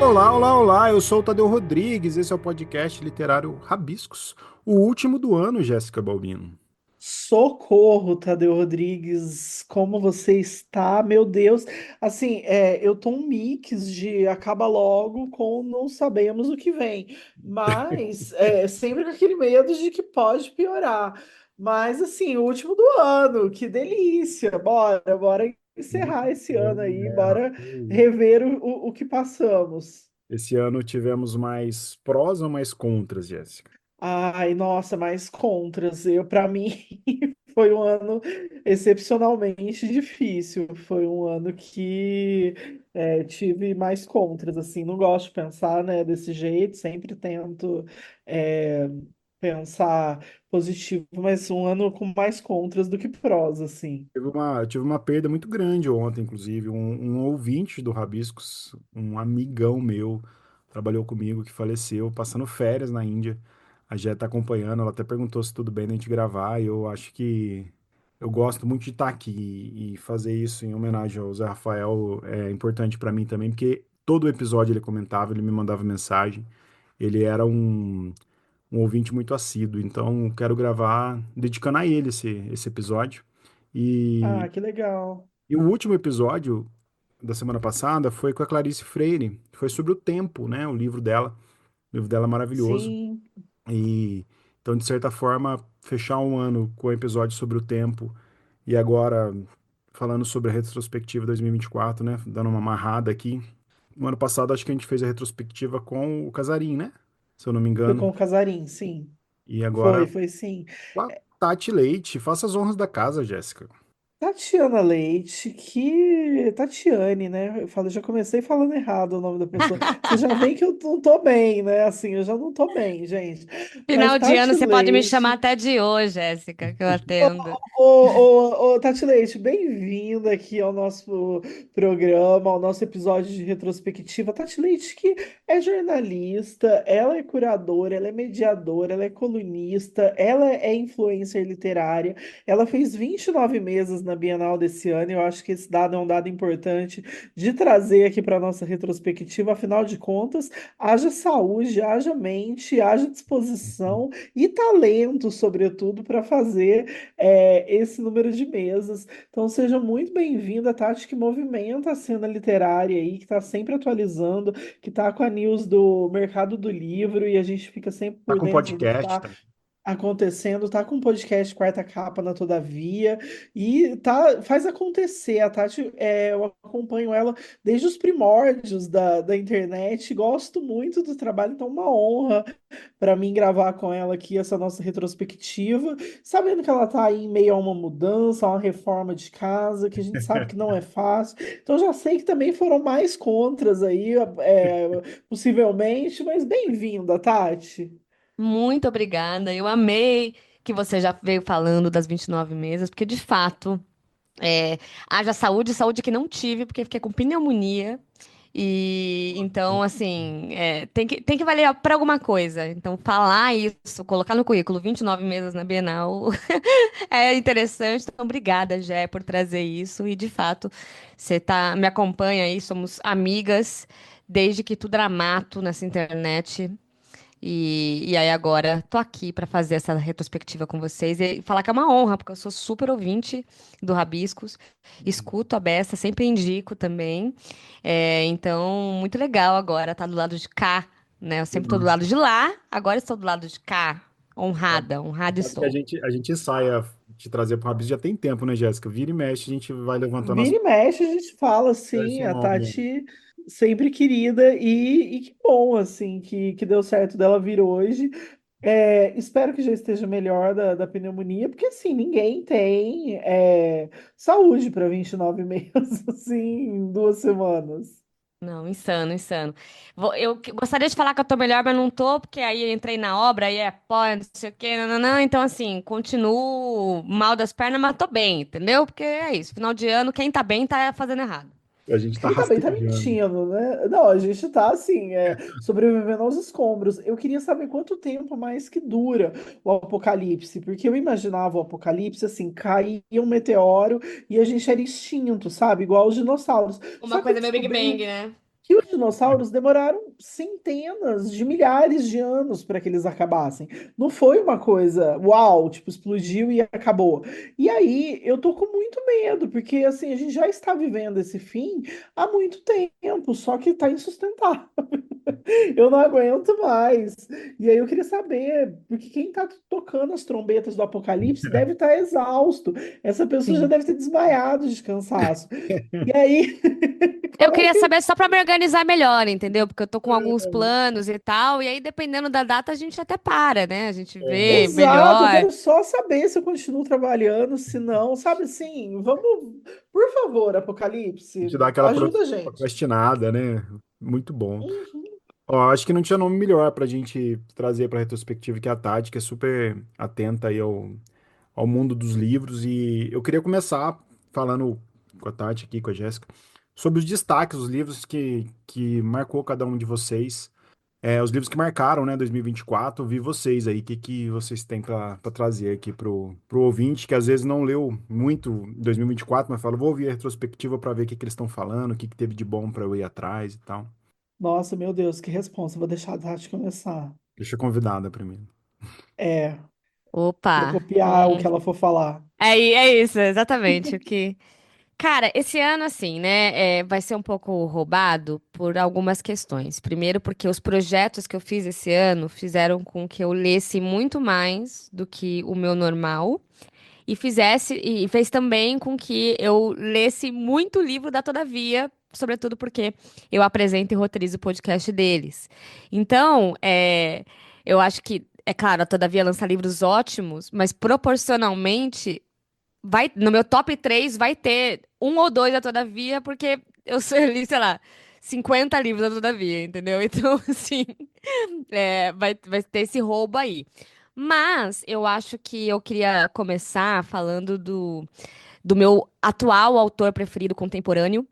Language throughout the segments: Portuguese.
Olá, olá, olá. Eu sou o Tadeu Rodrigues. Esse é o podcast literário Rabiscos, o último do ano, Jéssica Balbino. Socorro, Tadeu Rodrigues, como você está? Meu Deus, assim, eu tô um mix de acaba logo com não sabemos o que vem, mas sempre com aquele medo de que pode piorar. Mas assim, o último do ano, que delícia! Bora encerrar esse ano aí, bora Rapaz. rever o que passamos. Esse ano tivemos mais prós ou mais contras, Jéssica? Ai, nossa, mais contras. Para mim, foi um ano excepcionalmente difícil. Foi um ano que tive mais contras, assim. Não gosto de pensar, né, desse jeito. Sempre tento é, pensar positivo, mas um ano com mais contras do que prós, assim. Eu tive uma perda muito grande ontem, inclusive. Um ouvinte do Rabiscos, um amigão meu, trabalhou comigo, que faleceu, passando férias na Índia. A Jé tá acompanhando, ela até perguntou se tudo bem da gente gravar, e eu acho que eu gosto muito de estar aqui e fazer isso em homenagem ao Zé Rafael é importante para mim também, porque todo episódio ele comentava, ele me mandava mensagem. Ele era um ouvinte muito assíduo, então quero gravar dedicando a ele esse episódio. Ah, E, que legal. e o último episódio da semana passada foi com a Clarice Freire, foi sobre o tempo, né? O livro dela. O livro dela é maravilhoso. Sim. E então, de certa forma, fechar um ano com um episódio sobre o tempo e agora falando sobre a retrospectiva 2024, né? Dando uma amarrada aqui. No ano passado, acho que a gente fez a retrospectiva com o Casarim, né? Se eu não me Foi engano. com o Casarim, sim. E agora, Foi sim. com a Tati Leite. Faça as honras da casa, Jéssica. Tatiana Leite, que Tatiane, né? Já comecei falando errado o nome da pessoa. Você já vê que eu não tô bem, né? Assim, eu já não tô bem, gente. Mas Sim. Tati Final Final de ano, você pode me chamar Leite. até de ô, Jéssica, que eu Ô, atendo. Tati Leite, bem-vinda aqui ao nosso programa, ao nosso episódio de retrospectiva. Tati Leite, que é jornalista, ela é curadora, ela é mediadora, ela é colunista, ela é influencer literária. Ela fez 29 mesas na Bienal desse ano, e eu acho que esse dado é um dado importante de trazer aqui para a nossa retrospectiva. Afinal de contas, haja saúde, haja mente, haja disposição e talento, sobretudo, para fazer esse número de mesas. Então, seja muito bem-vinda, Tati, que movimenta a cena literária aí, que está sempre atualizando, que está com a news do mercado do livro e a gente fica sempre Tá por com dentro do que podcast, está tá? acontecendo, tá com o podcast Quarta Capa na Todavia e faz acontecer. A Tati, eu acompanho ela desde os primórdios da internet, gosto muito do trabalho, então é uma honra para mim gravar com ela aqui essa nossa retrospectiva, sabendo que ela está aí em meio a uma mudança, a uma reforma de casa, que a gente sabe que não é fácil. Então já sei que também foram mais contras aí, possivelmente, mas bem-vinda, Tati. Muito obrigada. Eu amei que você já veio falando das 29 mesas, porque de fato, haja saúde, saúde que não tive, porque fiquei com pneumonia. E então, assim, tem que valer para alguma coisa. Então, falar isso, colocar no currículo 29 mesas na Bienal é interessante. Então, obrigada, Jé, por trazer isso. E de fato, me acompanha aí, somos amigas desde que tudo era mato nessa internet. E aí agora tô aqui para fazer essa retrospectiva com vocês e falar que é uma honra, porque eu sou super ouvinte do Rabiscos, escuto a beça, sempre indico também. Então, muito legal agora estar do lado de cá, né? Eu sempre tô do lado de lá, agora estou do lado de cá. Honrada, honrada É, estou. A gente ensaia te trazer para o Rabisco já tem tempo, né, Jéssica? Vira e mexe, a gente vai levantando vira e mexe, a gente fala assim, esse a nome aí. Tati sempre querida e que bom, assim, que deu certo dela vir hoje. Espero que já esteja melhor da pneumonia, porque assim, ninguém tem saúde para 29 meses, assim, em 2 semanas. Não, insano, insano. Gostaria de falar que eu tô melhor, mas não tô, porque aí eu entrei na obra, aí é pó, não sei o quê, não. Então, assim, continuo mal das pernas, mas tô bem, entendeu? Porque é isso, final de ano, quem tá bem tá fazendo errado. A gente tá também tá Rastejando. mentindo, né? Não, a gente tá assim, sobrevivendo aos escombros. Eu queria saber quanto tempo mais que dura o apocalipse, porque eu imaginava o apocalipse assim, caía um meteoro e a gente era extinto, sabe? Igual os dinossauros. Uma Só que eu coisa meio Big Bang, descobri né? que os dinossauros demoraram centenas de milhares de anos para que eles acabassem. Não foi uma coisa, uau, tipo, explodiu e acabou. E aí eu tô com muito medo, porque assim, a gente já está vivendo esse fim há muito tempo, só que tá insustentável. Eu não aguento mais. E aí eu queria saber, porque quem tá tocando as trombetas do apocalipse deve estar exausto. Essa pessoa já Sim. deve ter desmaiado de cansaço. E aí, Eu como é queria que saber só para me organizar melhor, entendeu? Porque eu tô com alguns planos e tal, e aí dependendo da data a gente até para, né? A gente vê Exato, eu melhor. quero só saber se eu continuo trabalhando, se não, sabe assim, vamos, por favor, Te Apocalipse, dá aquela ajuda a gente. procrastinada, né? Muito bom. Uhum. Ó, acho que não tinha nome melhor pra gente trazer pra retrospectiva que a Tati, que é super atenta aí ao mundo dos livros. E eu queria começar falando com a Tati aqui, com a Jéssica, sobre os destaques, os livros que marcou cada um de vocês. Os livros que marcaram, né, 2024, vi vocês aí, o que, que vocês têm para trazer aqui pro ouvinte, que às vezes não leu muito em 2024, mas fala, vou ouvir a retrospectiva para ver o que, que eles estão falando, o que, que teve de bom para eu ir atrás e tal. Nossa, meu Deus, que responsa, vou deixar a Tati começar. Deixa a convidada primeiro. É, para Opa, copiar o que ela for falar. é isso, exatamente o que. Cara, esse ano, assim, né, vai ser um pouco roubado por algumas questões. Primeiro, porque os projetos que eu fiz esse ano fizeram com que eu lesse muito mais do que o meu normal e fez também com que eu lesse muito livro da Todavia, sobretudo porque eu apresento e roteirizo o podcast deles. Então, eu acho que, é claro, a Todavia lança livros ótimos, mas proporcionalmente no meu top 3 vai ter um ou dois da Todavia, porque eu li, sei lá, 50 livros da Todavia, entendeu? Então, assim, vai ter esse roubo aí. Mas eu acho que eu queria começar falando do meu atual autor preferido contemporâneo,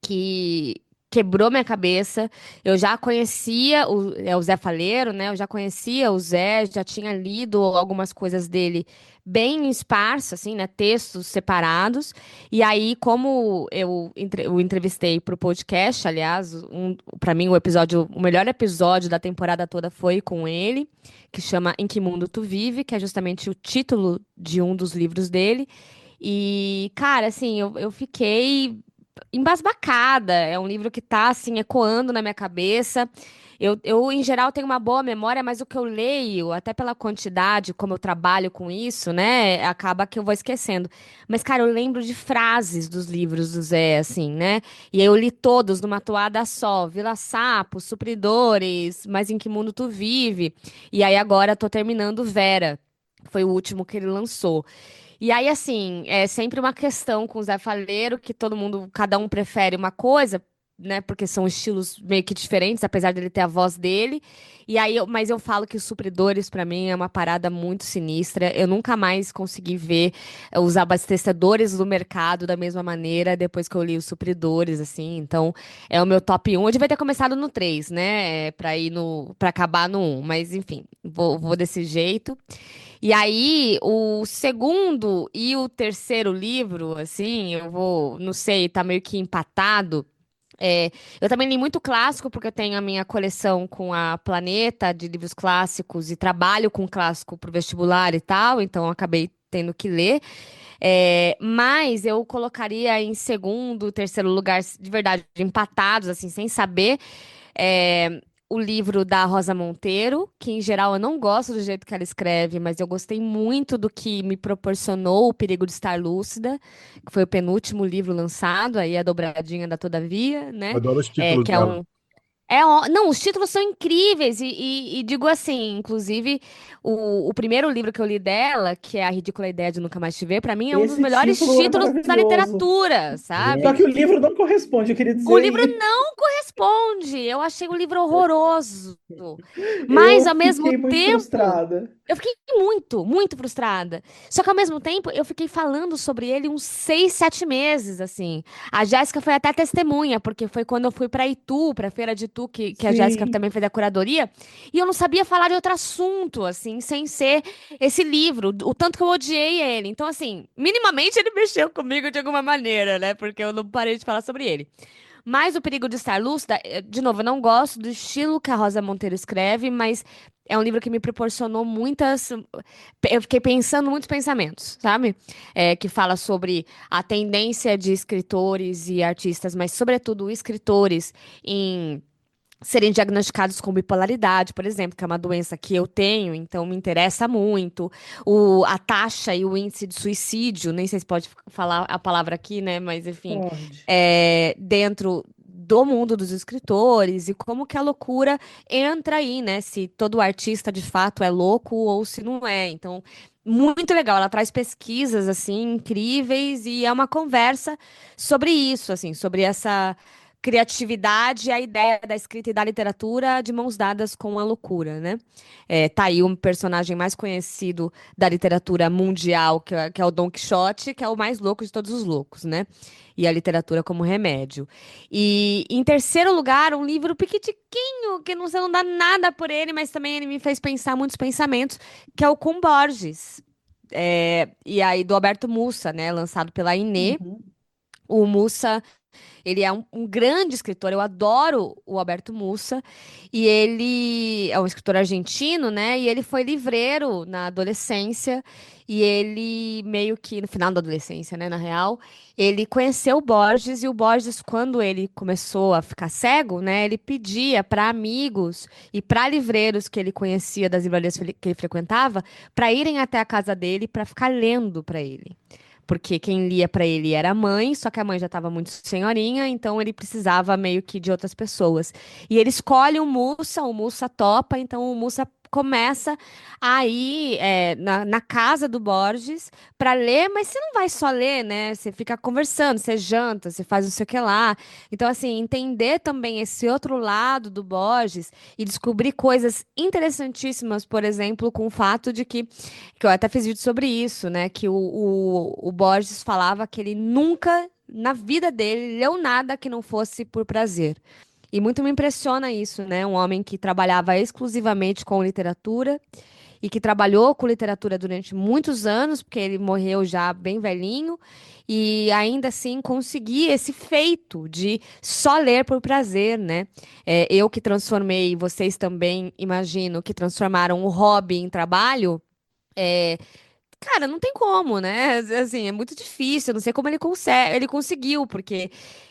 que quebrou minha cabeça. Eu já conhecia o Zé Faleiro, né? Eu já conhecia o Zé, já tinha lido algumas coisas dele bem esparso, assim, né? Textos separados. E aí, como o entrevistei para o podcast, aliás, para mim o melhor episódio da temporada toda foi com ele, que chama Em Que Mundo Tu Vive, que é justamente o título de um dos livros dele. E, cara, assim, eu fiquei embasbacada. É um livro que tá, assim, ecoando na minha cabeça. Em geral, tenho uma boa memória, mas o que eu leio, até pela quantidade, como eu trabalho com isso, né, acaba que eu vou esquecendo. Mas, cara, eu lembro de frases dos livros do Zé, assim, né? E aí eu li todos numa toada só. Vila Sapos, Supridores, Mas em Que Mundo Tu Vive? E aí agora tô terminando Vera. Foi o último que ele lançou. E aí, assim, é sempre uma questão com o Zé Faleiro, que todo mundo, cada um prefere uma coisa, né? Porque são estilos meio que diferentes, apesar dele ter a voz dele. Mas eu falo que os Supridores, pra mim, é uma parada muito sinistra. Eu nunca mais consegui ver os abastecedores do mercado da mesma maneira depois que eu li os Supridores, assim. Então, é o meu top um. Eu devia ter começado no 3, né? Pra acabar no um. Mas, enfim, vou desse jeito. E aí, o segundo e o terceiro livro, assim, não sei, tá meio que empatado. Eu também li muito clássico, porque eu tenho a minha coleção com a Planeta de livros clássicos e trabalho com clássico pro vestibular e tal, então eu acabei tendo que ler. Mas eu colocaria em segundo, terceiro lugar, de verdade, empatados, assim, sem saber é, o livro da Rosa Monteiro, que em geral eu não gosto do jeito que ela escreve, mas eu gostei muito do que me proporcionou O Perigo de Estar Lúcida, que foi o penúltimo livro lançado, aí a dobradinha da Todavia, né? Adoro os É, títulos que é dela. um não, os títulos são incríveis e digo assim, inclusive o primeiro livro que eu li dela, que é A Ridícula Ideia de Nunca Mais Te Ver, pra mim é um dos Esse melhores título é títulos da maravilhoso. literatura, Só sabe? que o livro não corresponde, eu queria O dizer livro isso. não corresponde. Eu achei o livro horroroso. Mas, Eu ao mesmo fiquei muito tempo, frustrada. eu fiquei muito, muito frustrada. Só que, ao mesmo tempo, eu fiquei falando sobre ele uns 6, 7 meses, assim. A Jéssica foi até testemunha, porque foi quando eu fui para Itu, para a Feira de Itu, que a Jéssica Sim. também fez a curadoria, e eu não sabia falar de outro assunto, assim, sem ser esse livro, o tanto que eu odiei ele. Então, assim, minimamente ele mexeu comigo de alguma maneira, né? Porque eu não parei de falar sobre ele. Mas O Perigo de Estar Lúcida, de novo, eu não gosto do estilo que a Rosa Monteiro escreve, mas é um livro que me proporcionou muitas. Eu fiquei pensando muitos pensamentos, sabe? Que fala sobre a tendência de escritores e artistas, mas, sobretudo, escritores em serem diagnosticados com bipolaridade, por exemplo, que é uma doença que eu tenho, então me interessa muito. A taxa e o índice de suicídio, nem sei se pode falar a palavra aqui, né? Mas enfim, Pode. dentro do mundo dos escritores e como que a loucura entra aí, né? Se todo artista de fato é louco ou se não é. Então, muito legal. Ela traz pesquisas assim incríveis e é uma conversa sobre isso, assim, sobre essa criatividade, a ideia da escrita e da literatura de mãos dadas com a loucura, né? Tá aí um personagem mais conhecido da literatura mundial, que é o Dom Quixote, que é o mais louco de todos os loucos, né? E a literatura como remédio. E em terceiro lugar, um livro piquitiquinho, que você não dá nada por ele, mas também ele me fez pensar muitos pensamentos, que é o Com Borges. E aí, do Alberto Mussa, né? Lançado pela Inê. Uhum. O Mussa ele é um grande escritor, eu adoro o Alberto Mussa, e ele é um escritor argentino, né? E ele foi livreiro na adolescência, e ele meio que, no final da adolescência, né, na real, ele conheceu o Borges, e o Borges, quando ele começou a ficar cego, né, ele pedia para amigos e para livreiros que ele conhecia das livrarias que ele frequentava, para irem até a casa dele para ficar lendo para ele. Porque quem lia pra ele era a mãe, só que a mãe já estava muito senhorinha, então ele precisava meio que de outras pessoas. E ele escolhe o Mussa topa, então o Mussa começa a ir na casa do Borges para ler, mas você não vai só ler, né? Você fica conversando, você janta, você faz não sei o que lá. Então, assim, entender também esse outro lado do Borges e descobrir coisas interessantíssimas, por exemplo, com o fato de que eu até fiz vídeo sobre isso, né? Que o Borges falava que ele nunca, na vida dele, leu nada que não fosse por prazer. E muito me impressiona isso, né? Um homem que trabalhava exclusivamente com literatura e que trabalhou com literatura durante muitos anos, porque ele morreu já bem velhinho, e ainda assim conseguir esse feito de só ler por prazer, né? Eu que transformei, vocês também, imagino, que transformaram o hobby em trabalho. é, Cara, não tem como, né? Assim, é muito difícil. Eu não sei como ele conseguiu, porque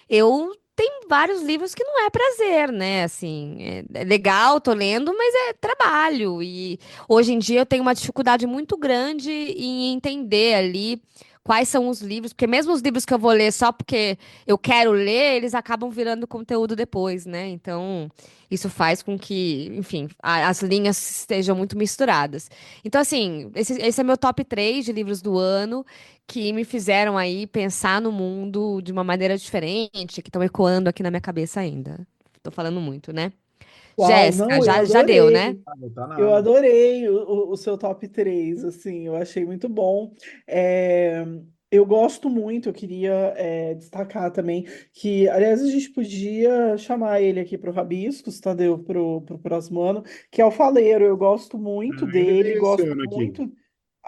eu tenho vários livros que não é prazer, né? Assim, é legal, tô lendo, mas é trabalho. E hoje em dia eu tenho uma dificuldade muito grande em entender ali quais são os livros, porque mesmo os livros que eu vou ler só porque eu quero ler, eles acabam virando conteúdo depois, né? Então, isso faz com que, enfim, as linhas estejam muito misturadas. Então, assim, esse é meu top 3 de livros do ano que me fizeram aí pensar no mundo de uma maneira diferente, que estão ecoando aqui na minha cabeça ainda. Tô falando muito, né? Uau, Jéssica, não, eu já deu, né? adorei. Ah, não tá Eu nada. adorei o seu top 3 assim, eu achei muito bom. É, eu gosto muito, eu queria destacar também que, aliás, a gente podia chamar ele aqui para o Rabiscos, Tadeu, para o próximo ano, que é o Faleiro. Eu gosto muito Ah, ele dele, veio esse gosto ano aqui. muito.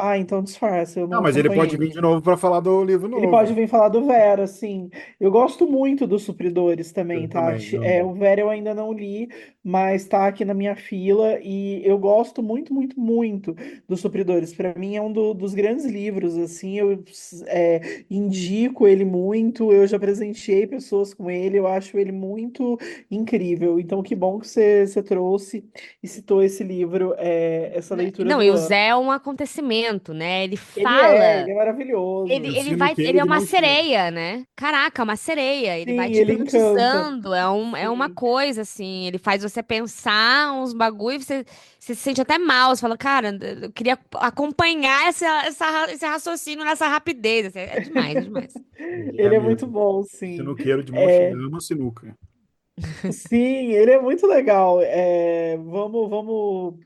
Ah, então disfarça, eu Não, não mas ele pode acompanhei. vir de novo para falar do livro Ele pode novo. vir falar do Vera, assim. Eu gosto muito dos Supridores também, Eu também Tati. amo. O Vera eu ainda não li, mas tá aqui na minha fila e eu gosto muito, muito, muito dos Supridores. Para mim é um dos grandes livros, assim. Eu indico ele muito. Eu já presenteei pessoas com ele. Eu acho ele muito incrível. Então, que bom que você trouxe e citou esse livro, essa leitura Não, e do o ano. Zé é um acontecimento, né? Ele Ele fala. é maravilhoso. Ele é Sinuqueiro de uma mão cheia. sereia, né? Caraca, é uma sereia. Ele vai Sim, te ele encanta. hipnotizando. É uma Sim. coisa, assim. Ele faz você pensar uns bagulho e você se sente até mal. Você fala, cara, eu queria acompanhar esse raciocínio nessa rapidez. Assim, é demais, é demais. Ele é Ele é muito mesmo. bom, sim. Sinuqueiro de mão cheia. É, Ama sinuca. sim, ele é muito legal. Vamos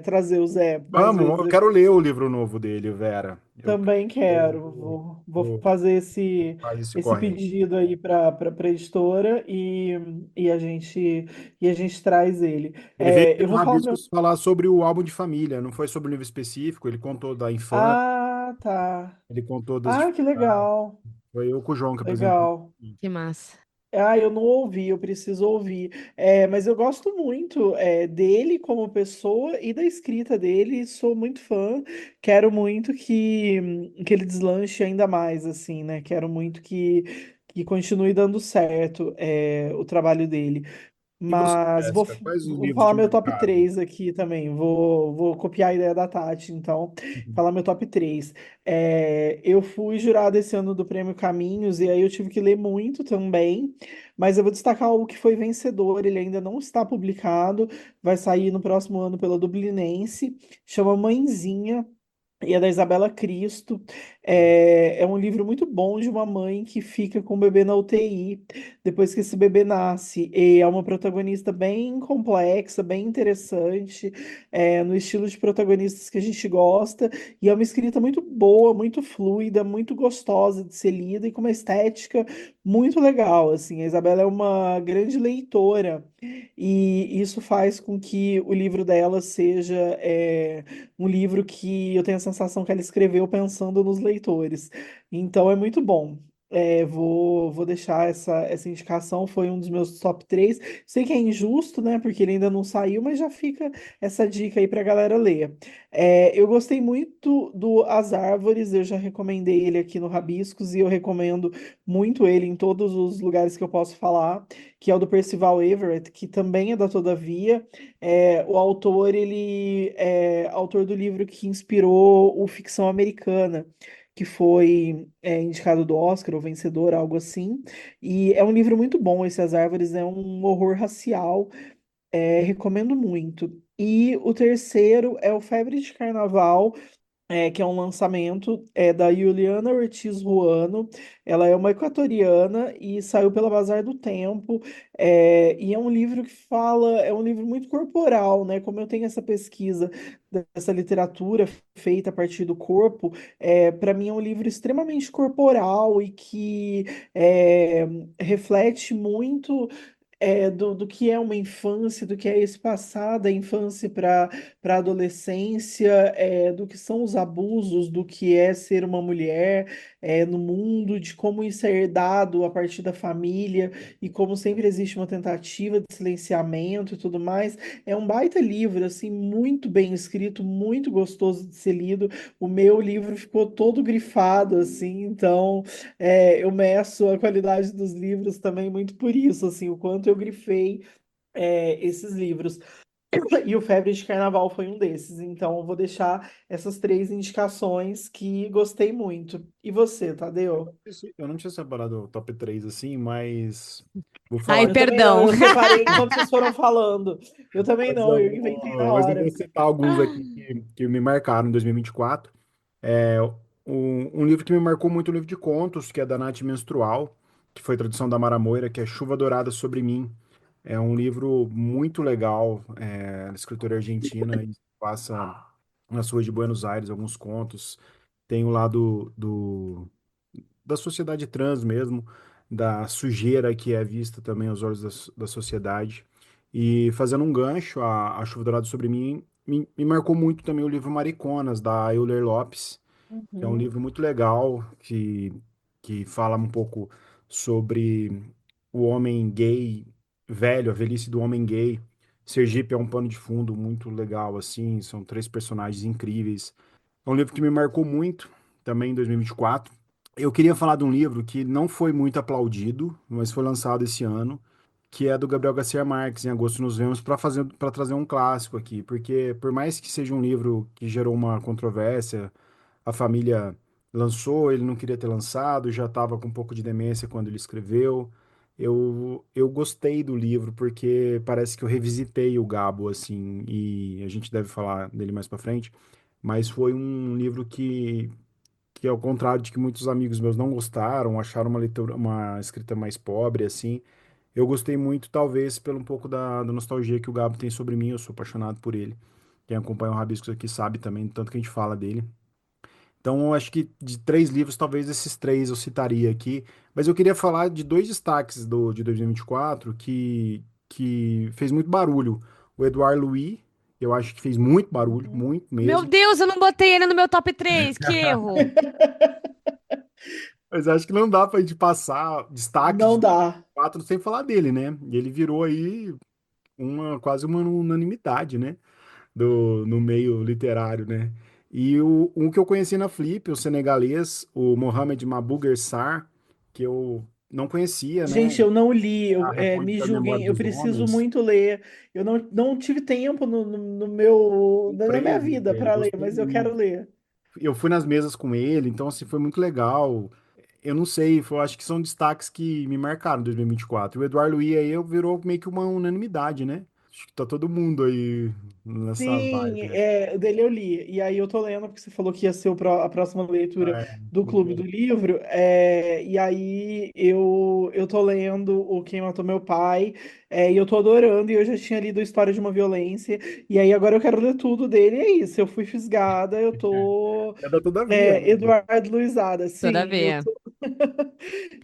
trazer o Zé mais Vamos, vezes eu quero aqui. ler o livro novo dele, Vera. Também quero. Vou, Vou vou fazer faz esse esse corre aí. pedido aí para editora e a gente traz ele. Ele veio aqui Eu no vou falar o meu. Rabiscos falar sobre o álbum de família, não foi sobre um livro específico, ele contou da infância, Ah, tá. ele contou das Ah, que dificuldades. legal. Foi eu com o João que apresentou. Legal. Que massa. Ah, eu não ouvi, eu preciso ouvir. Mas eu gosto muito dele como pessoa e da escrita dele. Sou muito fã. Quero muito que ele deslanche ainda mais, assim, né? Quero muito que continue dando certo o trabalho dele. E você, Mas Jéssica, quais os vou livros falar te meu top marcaram? 3 aqui também. Vou copiar a ideia da Tati, então, Uhum. falar meu top 3. Eu fui jurado esse ano do Prêmio Caminhos, e aí eu tive que ler muito também. Mas eu vou destacar o que foi vencedor. Ele ainda não está publicado, vai sair no próximo ano pela Dublinense. Chama Mãezinha. E é da Isabela Cristo. É um livro muito bom de uma mãe que fica com o bebê na UTI depois que esse bebê nasce. E é uma protagonista bem complexa, bem interessante, no estilo de protagonistas que a gente gosta. E é uma escrita muito boa, muito fluida, muito gostosa de ser lida e com uma estética muito legal. Assim, a Isabela é uma grande leitora. E isso faz com que o livro dela seja um livro que eu tenho a sensação que ela escreveu pensando nos leitores. Então é muito bom. Vou deixar essa indicação, foi um dos meus top 3. Sei que é injusto, né? Porque ele ainda não saiu, mas já fica essa dica aí pra galera ler. Eu gostei muito do As Árvores, eu já recomendei ele aqui no Rabiscos e eu recomendo muito ele em todos os lugares que eu posso falar, que é o do Percival Everett, que também é da Todavia. O autor, ele é autor do livro que inspirou o Ficção Americana, que foi indicado do Oscar, ou vencedor, algo assim. E é um livro muito bom, esse As Árvores é um horror racial, recomendo muito. E o terceiro é o Febre de Carnaval, que é um lançamento da Juliana Ortiz Ruano. Ela é uma equatoriana e saiu pela Bazar do Tempo. E é um livro que fala, é um livro muito corporal, né? Como eu tenho essa pesquisa dessa literatura feita a partir do corpo, para mim é um livro extremamente corporal e que reflete muito do que é uma infância, do que é esse passar da infância para a adolescência, do que são os abusos, do que é ser uma mulher no mundo, de como isso é herdado a partir da família e como sempre existe uma tentativa de silenciamento e tudo mais. É um baita livro, assim, muito bem escrito, muito gostoso de ser lido. O meu livro ficou todo grifado, assim, então eu meço a qualidade dos livros também muito por isso, assim, o quanto eu grifei esses livros. E o Febre de Carnaval foi um desses, então eu vou deixar essas três indicações que gostei muito. E você, Tadeu? Eu não tinha separado o top 3 assim, mas vou Ai, falar Eu também não, perdão. eu separei enquanto vocês foram falando. Eu também Mas não, eu inventei na mas eu vou hora. citar alguns aqui que me marcaram em 2024. É, um livro que me marcou muito, um livro de contos, que é da Nath Menstrual, que foi tradução da Mara Moira, que é Chuva Dourada Sobre Mim. É um livro muito legal, escritora argentina, e passa nas ruas de Buenos Aires, alguns contos. Tem o lado da sociedade trans mesmo, da sujeira que é vista também aos olhos da sociedade. E fazendo um gancho, a Chuva Dourada Sobre Mim me marcou muito também o livro Mariconas, da Euler Lopes, que é um Uhum, livro muito legal, que fala um pouco sobre o homem gay velho, a velhice do homem gay. Sergipe é um pano de fundo muito legal, assim, são três personagens incríveis. É um livro que me marcou muito, também em 2024. Eu queria falar de um livro que não foi muito aplaudido, mas foi lançado esse ano, que é do Gabriel Garcia Marques, em agosto nos vemos, para trazer um clássico aqui, porque por mais que seja um livro que gerou uma controvérsia, a família lançou, ele não queria ter lançado, já estava com um pouco de demência quando ele escreveu. Eu gostei do livro porque parece que eu revisitei o Gabo, assim, e a gente deve falar dele mais para frente, mas foi um livro que ao contrário de que muitos amigos meus não gostaram, acharam uma leitura, uma escrita mais pobre, assim, eu gostei muito, talvez, pelo um pouco da nostalgia que o Gabo tem sobre mim, eu sou apaixonado por ele. Quem acompanha o Rabiscos aqui sabe também, tanto que a gente fala dele. Então, eu acho que de três livros, talvez esses três eu citaria aqui. Mas eu queria falar de dois destaques de 2024 que fez muito barulho. O Edouard Louis, eu acho que fez muito barulho, uhum. muito Meu mesmo. Deus, eu não botei ele no meu top 3. Que erro. Mas acho que não dá pra gente passar destaque de Não dá. 2024 sem falar dele, né? E ele virou aí quase uma unanimidade, né? No meio literário, né? E um que eu conheci na Flip, o senegalês, o Mohamed Mbougar Sarr, que eu não conhecia, né? Gente, eu não li, A me República da Memória julguem, eu dos preciso Homens, muito ler. Eu não tive tempo no meu, na minha comprei, vida para ler, gostei mas eu quero muito. ler. Eu fui nas mesas com ele, então assim, foi muito legal. Eu não sei, eu acho que são destaques que me marcaram em 2024. O Eduardo Louis aí virou meio que uma unanimidade, né? Acho que tá todo mundo aí nessa Sim, vibe. o dele eu li. E aí eu tô lendo, porque você falou que ia ser a próxima leitura É, do muito Clube do bom. Livro. E aí eu tô lendo o Quem Matou Meu Pai. E eu tô adorando, e eu já tinha lido História de uma Violência. E aí agora eu quero ler tudo dele. E é isso, eu fui fisgada, eu tô É da Todavia, né? Eduardo Luizada. Toda Sim, vez.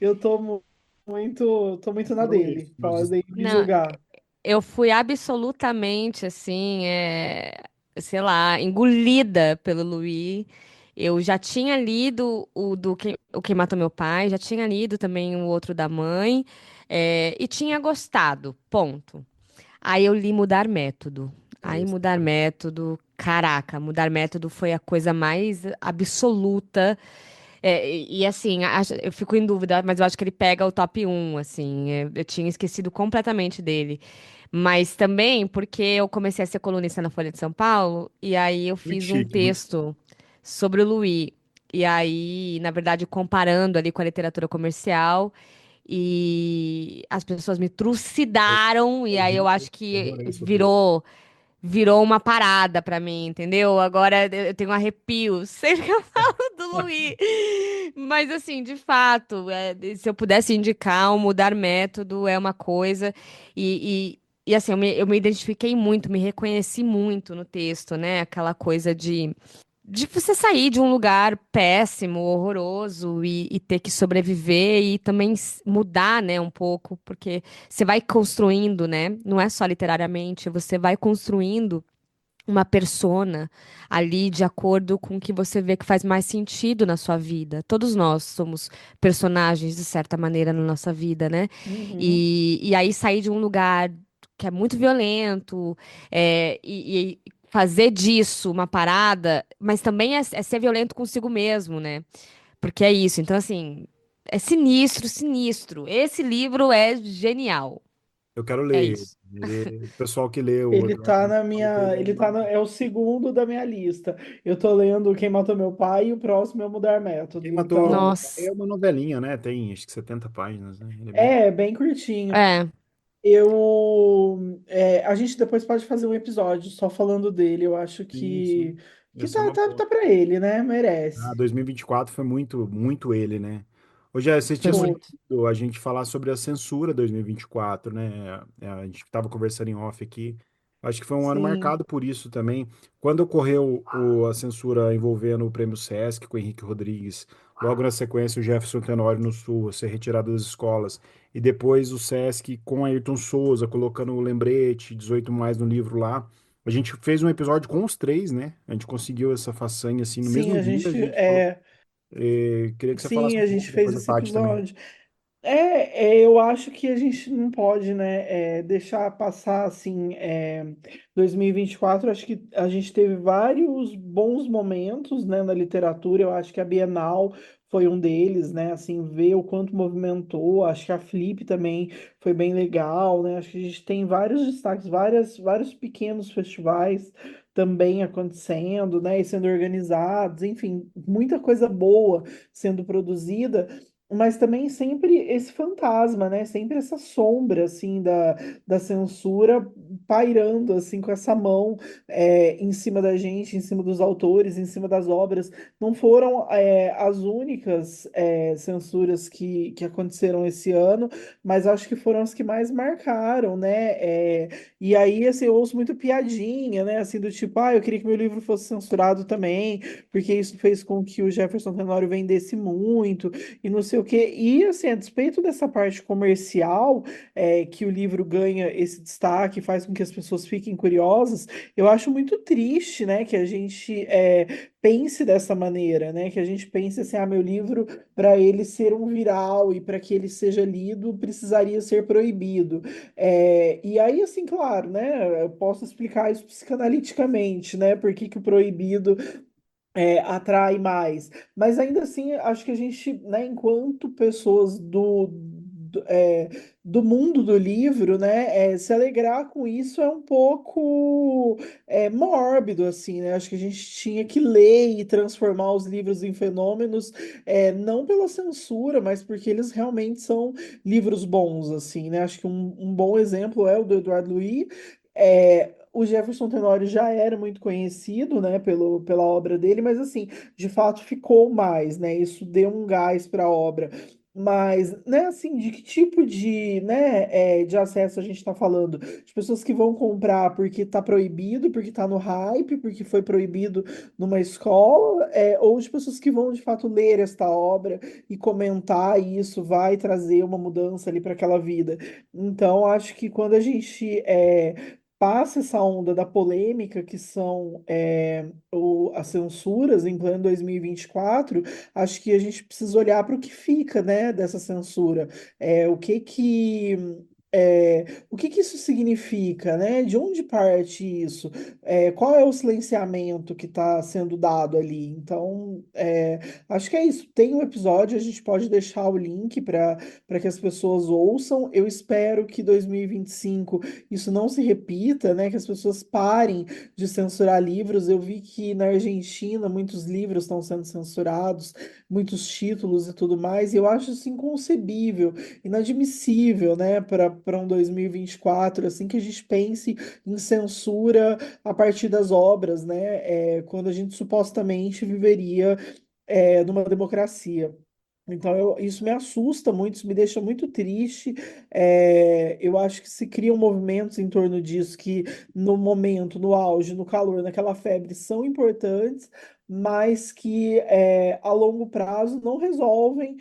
eu tô muito na Foram esses dele. meus Podem me destaques. Não, julgar. eu fui absolutamente assim, sei lá, engolida pelo Louis. Eu já tinha lido o Quem Matou Meu Pai, já tinha lido também o outro da mãe, e tinha gostado, ponto. Aí eu li Mudar Método. Aí Esse Mudar Método, caraca, Mudar Método foi a coisa mais absoluta. Assim, eu fico em dúvida, mas eu acho que ele pega o top um assim. Eu tinha esquecido completamente dele. Mas também porque eu comecei a ser colunista na Folha de São Paulo, e aí eu muito fiz um chique, né? texto sobre o Louis. E aí, na verdade, comparando ali com a literatura comercial, e as pessoas me Eu trucidaram, e aí eu ouvi, acho eu que adorei seu texto. virou uma parada pra mim, entendeu? Agora eu tenho um arrepio sempre que eu falo do Luiz. Mas assim, de fato, se eu pudesse indicar, o Mudar Método é uma coisa e assim, eu me identifiquei muito, me reconheci muito no texto, né? Aquela coisa de você sair de um lugar péssimo, horroroso e ter que sobreviver e também mudar, né, um pouco, porque você vai construindo, né? Não é só literariamente, você vai construindo uma persona ali de acordo com o que você vê que faz mais sentido na sua vida. Todos nós somos personagens, de certa maneira, na nossa vida, né? Uhum. E aí sair de um lugar que é muito violento, e fazer disso uma parada, mas também é ser violento consigo mesmo, né? Porque é isso. Então, assim, é sinistro, sinistro. Esse livro é genial. Eu quero É ler. isso. O pessoal que lê o Eduardo falou que ele é É o segundo da minha lista. Eu tô lendo Quem Matou Meu Pai e o próximo é o Mudar Quem Método. matou meu Então, pai Nossa. é uma novelinha, né? Tem acho que 70 páginas, né? Ele é bem. bem curtinho. É. A gente depois pode fazer um episódio só falando dele. Eu acho Sim, que, sim. Ia que ser tá, uma tá, boa. tá pra ele, né? Ah, Merece. 2024 foi muito, muito ele, né? Hoje você Foi tinha Foi. muito. sugerido a gente falar sobre a censura 2024, né? A gente estava conversando em off aqui. Acho que foi um ano Sim, marcado por isso também. Quando ocorreu a censura envolvendo o Prêmio Sesc com o Henrique Rodrigues, logo na sequência o Jefferson Tenório no Sul ser retirado das escolas, e depois o Sesc com Ayrton Souza colocando o lembrete 18 mais no livro lá. A gente fez um episódio com os três, né? A gente conseguiu essa façanha assim no sim, mesmo a dia. A gente, gente falou. Queria que você falasse sim, um a pouco gente fez depois da esse Tati também. episódio. Eu acho que a gente não pode, né, deixar passar assim, 2024. Acho que a gente teve vários bons momentos, né, na literatura. Eu acho que a Bienal foi um deles, né, assim, ver o quanto movimentou. Acho que a Flip também foi bem legal, né. Acho que a gente tem vários destaques, vários pequenos festivais também acontecendo, né, e sendo organizados. Enfim, muita coisa boa sendo produzida, mas também sempre esse fantasma, né? Sempre essa sombra, assim, da censura pairando, assim, com essa mão em cima da gente, em cima dos autores, em cima das obras. Não foram as únicas censuras que aconteceram esse ano, mas acho que foram as que mais marcaram, né? E aí, assim, eu ouço muito piadinha, né? Assim, do tipo, eu queria que meu livro fosse censurado também, porque isso fez com que o Jefferson Tenório vendesse muito, e não sei sei o quê. E, assim, a despeito dessa parte comercial, que o livro ganha esse destaque, faz com que as pessoas fiquem curiosas, eu acho muito triste, né, que a gente pense dessa maneira, né, que a gente pense assim, meu livro, para ele ser um viral e para que ele seja lido, precisaria ser proibido. E aí, assim, claro, né, eu posso explicar isso psicanaliticamente, né, por que que o proibido atrai mais. Mas ainda assim, acho que a gente, né, enquanto pessoas do mundo do livro, né, se alegrar com isso é um pouco mórbido, assim, né? Acho que a gente tinha que ler e transformar os livros em fenômenos, não pela censura, mas porque eles realmente são livros bons, assim, né? Acho que um bom exemplo é o do Eduardo Louis. O Jefferson Tenório já era muito conhecido, né, pela obra dele, mas assim, de fato ficou mais, né? Isso deu um gás para a obra. Mas, né, assim, de que tipo de acesso a gente está falando? De pessoas que vão comprar porque está proibido, porque está no hype, porque foi proibido numa escola, ou de pessoas que vão de fato ler esta obra e comentar, e isso vai trazer uma mudança ali para aquela vida. Então, acho que quando a gente passa essa onda da polêmica que são as censuras em pleno 2024, acho que a gente precisa olhar para o que fica, né, dessa censura. É, o que que isso significa, né? De onde parte isso? Qual é o silenciamento que está sendo dado ali? Então, acho que é isso. Tem um episódio, a gente pode deixar o link para que as pessoas ouçam. Eu espero que 2025 isso não se repita, né? Que as pessoas parem de censurar livros. Eu vi que na Argentina muitos livros estão sendo censurados, muitos títulos e tudo mais, e eu acho isso inconcebível, inadmissível, né? Para um 2024, assim, que a gente pense em censura a partir das obras, né? Quando a gente supostamente viveria numa democracia. Então, isso me assusta muito, isso me deixa muito triste. Eu acho que se criam movimentos em torno disso que, no momento, no auge, no calor, naquela febre, são importantes, mas que, a longo prazo, não resolvem,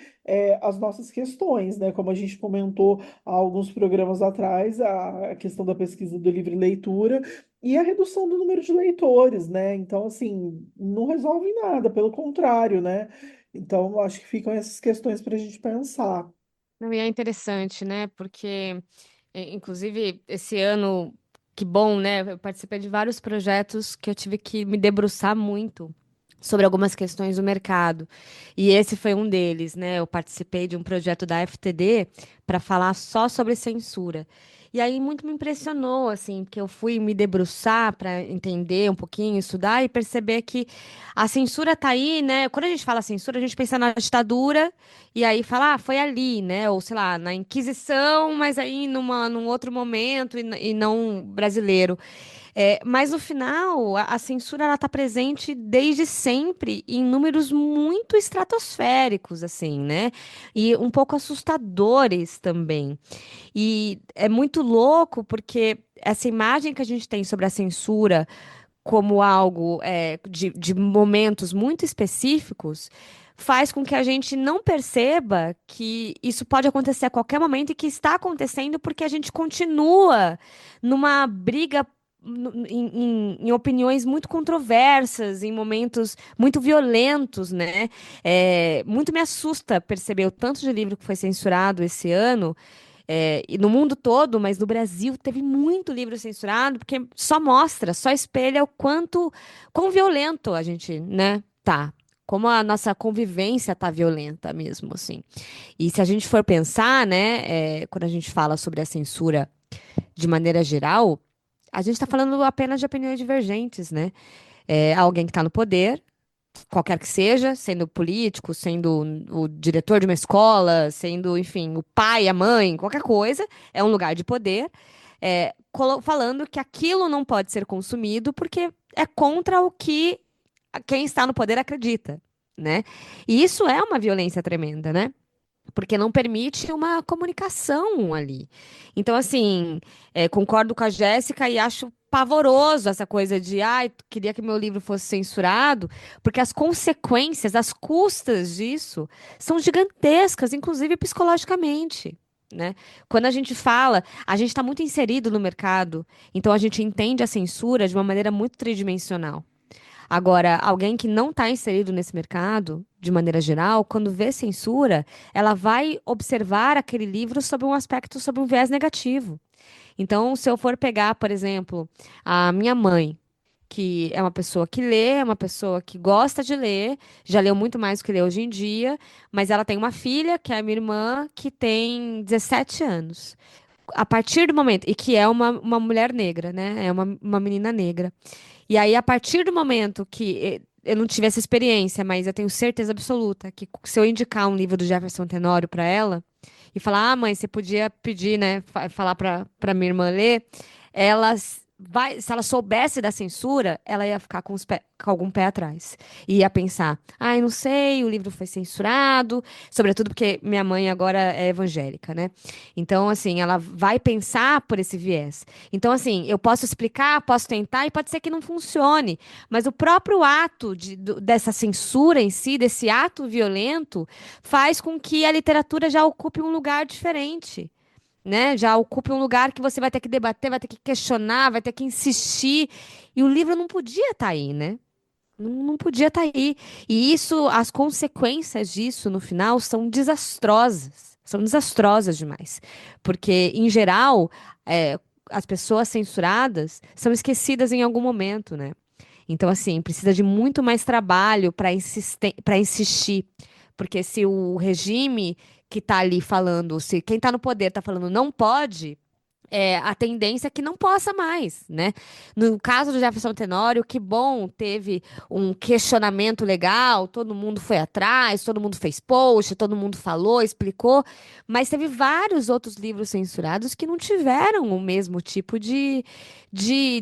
as nossas questões, né? Como a gente comentou há alguns programas atrás, a questão da pesquisa do livre leitura e a redução do número de leitores, né? Então, assim, não resolve nada, pelo contrário, né? Então, acho que ficam essas questões para a gente pensar. Não, e é interessante, né? Porque, inclusive, esse ano, que bom, né? Eu participei de vários projetos que eu tive que me debruçar muito sobre algumas questões do mercado. E esse foi um deles, né? Eu participei de um projeto da FTD para falar só sobre censura. E aí muito me impressionou, assim, porque eu fui me debruçar para entender um pouquinho, estudar e perceber que a censura tá aí, né? Quando a gente fala censura, a gente pensa na ditadura e aí fala, foi ali, né? Ou sei lá, na Inquisição, mas aí num outro momento e não brasileiro. Mas no final, a censura ela está presente desde sempre em números muito estratosféricos, assim, né? E um pouco assustadores também. E é muito louco porque essa imagem que a gente tem sobre a censura como algo de momentos muito específicos faz com que a gente não perceba que isso pode acontecer a qualquer momento e que está acontecendo porque a gente continua numa briga em opiniões muito controversas, em momentos muito violentos, né? Muito me assusta perceber o tanto de livro que foi censurado esse ano e no mundo todo, mas no Brasil teve muito livro censurado, porque só mostra, só espelha o quão violento a gente, né, tá. Como a nossa convivência tá violenta mesmo, assim. E se a gente for pensar, né, quando a gente fala sobre a censura de maneira geral, a gente está falando apenas de opiniões divergentes, né? Alguém que está no poder qualquer que seja, sendo político, sendo o diretor de uma escola, sendo, enfim, o pai, a mãe, qualquer coisa, é um lugar de poder, falando que aquilo não pode ser consumido porque é contra o que quem está no poder acredita, né? E isso é uma violência tremenda, né? Porque não permite uma comunicação ali. Então, assim, concordo com a Jéssica e acho pavoroso essa coisa de, ai, queria que meu livro fosse censurado, porque as consequências, as custas disso são gigantescas, inclusive psicologicamente. Né? Quando a gente fala, a gente está muito inserido no mercado, então a gente entende a censura de uma maneira muito tridimensional. Agora, alguém que não está inserido nesse mercado, de maneira geral, quando vê censura, ela vai observar aquele livro sob um aspecto, sob um viés negativo. Então, se eu for pegar, por exemplo, a minha mãe, que é uma pessoa que lê, é uma pessoa que gosta de ler, já leu muito mais do que lê hoje em dia, mas ela tem uma filha, que é a minha irmã, que tem 17 anos. A partir do momento, e que é uma mulher negra, né? É uma menina negra. E aí, a partir do momento que eu não tive essa experiência, mas eu tenho certeza absoluta que se eu indicar um livro do Jefferson Tenório para ela e falar, ah, mãe, você podia pedir, né, falar para minha irmã ler, ela vai, se ela soubesse da censura, ela ia ficar com algum pé atrás. E ia pensar, ai, não sei, o livro foi censurado, sobretudo porque minha mãe agora é evangélica, né? Então, assim, ela vai pensar por esse viés. Então, assim, eu posso explicar, posso tentar e pode ser que não funcione, mas o próprio ato dessa censura em si, desse ato violento, faz com que a literatura já ocupe um lugar diferente. Né? Já ocupe um lugar que você vai ter que debater, vai ter que questionar, vai ter que insistir. E o livro não podia estar aí, né? Não podia estar aí. E isso, as consequências disso no final são desastrosas. São desastrosas demais. Porque, em geral, é, as pessoas censuradas são esquecidas em algum momento, né? Então, assim, precisa de muito mais trabalho para insistir. Porque se o regime que está ali falando, se quem está no poder está falando não pode, a tendência é que não possa mais, né? No caso do Jefferson Tenório, que bom, teve um questionamento legal, todo mundo foi atrás, todo mundo fez post, todo mundo falou, explicou, mas teve vários outros livros censurados que não tiveram o mesmo tipo de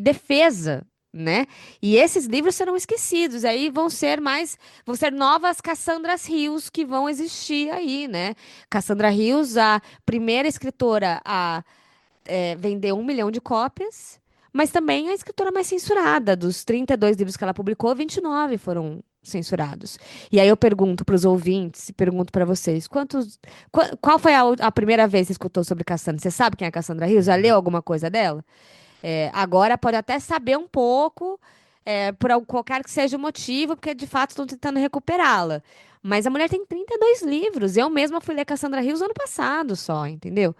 defesa. Né? E esses livros serão esquecidos, aí vão ser novas Cassandras Rios que vão existir aí, né? Cassandra Rios, a primeira escritora a vendeu 1 milhão de cópias, mas também a escritora mais censurada. Dos 32 livros que ela publicou, 29 foram censurados. E aí eu pergunto para os ouvintes, e pergunto para vocês, qual foi a primeira vez que você escutou sobre Cassandra? Você sabe quem é a Cassandra Rios? Já leu alguma coisa dela? Agora pode até saber um pouco, qualquer que seja o motivo, porque de fato estão tentando recuperá-la. Mas a mulher tem 32 livros. Eu mesma fui ler Cassandra Rios ano passado só, entendeu?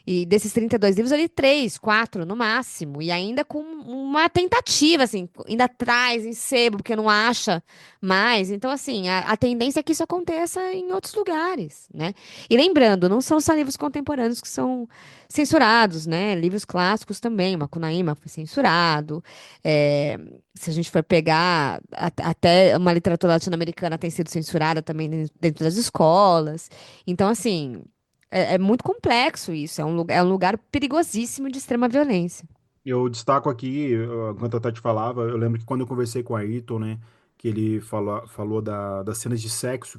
E desses 32 livros, eu li 3, 4 no máximo. E ainda com uma tentativa, assim, ainda traz em sebo, porque não acha mais. Então, assim, a tendência é que isso aconteça em outros lugares, né? E lembrando, não são só livros contemporâneos que são censurados, né? Livros clássicos também. Macunaíma foi censurado. É, se a gente for pegar, até uma literatura latino-americana tem sido censurada também dentro das escolas. Então, assim, é muito complexo isso. É um lugar perigosíssimo de extrema violência. Eu destaco aqui, enquanto a Tati falava, eu lembro que quando eu conversei com o Ayrton, né, que ele falou das cenas de sexo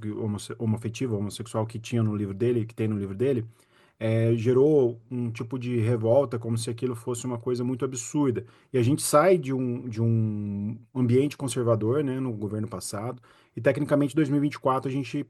homoafetivo, homossexual que tinha no livro dele, que tem no livro dele, gerou um tipo de revolta, como se aquilo fosse uma coisa muito absurda. E a gente sai de um ambiente conservador, né, no governo passado, e tecnicamente em 2024 a gente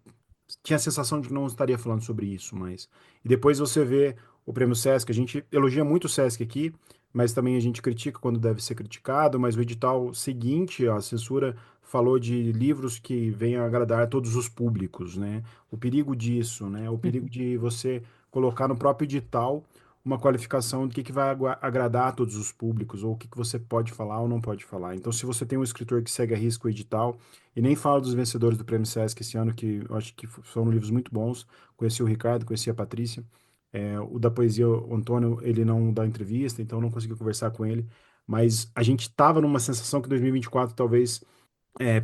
tinha a sensação de que não estaria falando sobre isso, mas... E depois você vê o prêmio Sesc, a gente elogia muito o Sesc aqui, mas também a gente critica quando deve ser criticado, mas o edital seguinte, a censura falou de livros que venham agradar a todos os públicos, né? O perigo disso, né? O perigo de você colocar no próprio edital uma qualificação do que vai agradar a todos os públicos, ou o que você pode falar ou não pode falar. Então, se você tem um escritor que segue a risco o edital, e nem falo dos vencedores do Prêmio Sesc esse ano, que eu acho que foram livros muito bons, conheci o Ricardo, conheci a Patrícia, o da poesia, o Antônio, ele não dá entrevista, então não consegui conversar com ele, mas a gente estava numa sensação que 2024 talvez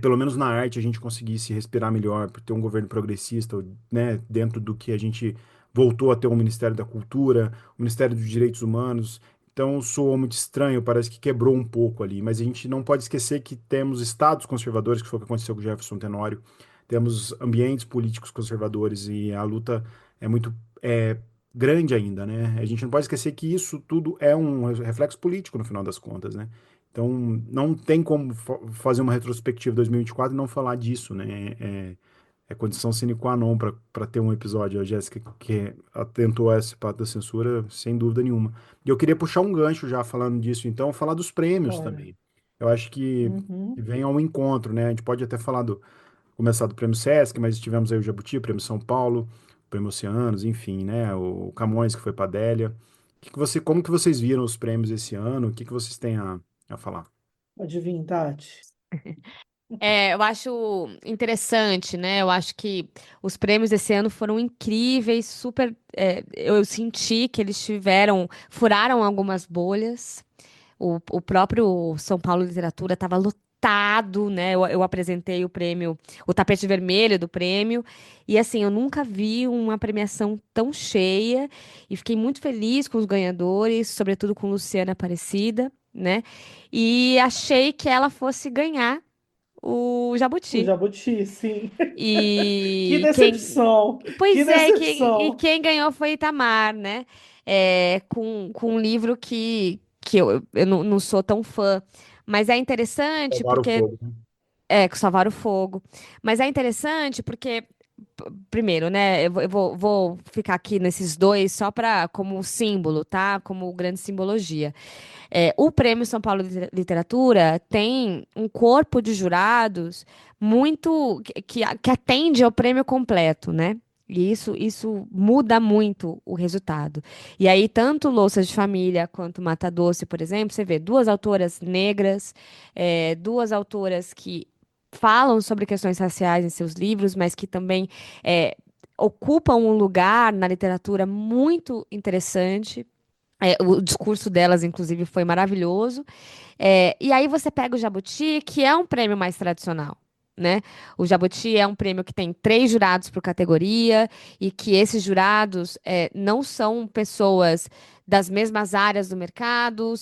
pelo menos na arte, a gente conseguisse respirar melhor, por ter um governo progressista, né, dentro do que a gente voltou a ter o Ministério da Cultura, o Ministério dos Direitos Humanos. Então, soou muito estranho, parece que quebrou um pouco ali, mas a gente não pode esquecer que temos estados conservadores, que foi o que aconteceu com o Jefferson Tenório, temos ambientes políticos conservadores e a luta é muito grande ainda, né? A gente não pode esquecer que isso tudo é um reflexo político no final das contas, né? Então, não tem como fazer uma retrospectiva 2024 e não falar disso, né? É condição sine qua non para ter um episódio. A Jéssica que atentou a esse pato da censura, sem dúvida nenhuma. E eu queria puxar um gancho já falando disso, então, falar dos prêmios Bora. também. Eu acho que Uhum. vem ao encontro, né? A gente pode até falar começar do Prêmio Sesc, mas tivemos aí o Jabuti, o Prêmio São Paulo, o Prêmio Oceanos, enfim, né? O Camões, que foi para Adélia. Como que vocês viram os prêmios esse ano? O que que vocês têm a falar? Adivinha, Tati? Eu acho interessante, né? Eu acho que os prêmios desse ano foram incríveis, super. Eu senti que eles furaram algumas bolhas. O próprio São Paulo Literatura estava lotado, né? Eu apresentei o prêmio, o tapete vermelho do prêmio, e assim, eu nunca vi uma premiação tão cheia, e fiquei muito feliz com os ganhadores, sobretudo com Luciana Aparecida, né? E achei que ela fosse ganhar o O Jabuti. Jabuti, sim. Que E quem. decepção! Que Pois é, e decepção! quem ganhou foi Itamar, né? Com um livro que eu não sou tão fã. Mas é interessante Salvar o porque. fogo, né? Com Salvar o Fogo. Mas é interessante porque, primeiro, né? Eu vou ficar aqui nesses dois só para como símbolo, tá? Como grande simbologia. O Prêmio São Paulo de Literatura tem um corpo de jurados muito que atende ao prêmio completo, né? E isso muda muito o resultado. E aí, tanto Louças de Família quanto Mata Doce, por exemplo, você vê duas autoras negras, duas autoras que falam sobre questões raciais em seus livros, mas que também é, ocupam um lugar na literatura muito interessante. O discurso delas, inclusive, foi maravilhoso. E aí você pega o Jabuti, que é um prêmio mais tradicional, né? O Jabuti é um prêmio que tem 3 jurados por categoria e que esses jurados não são pessoas das mesmas áreas do mercado,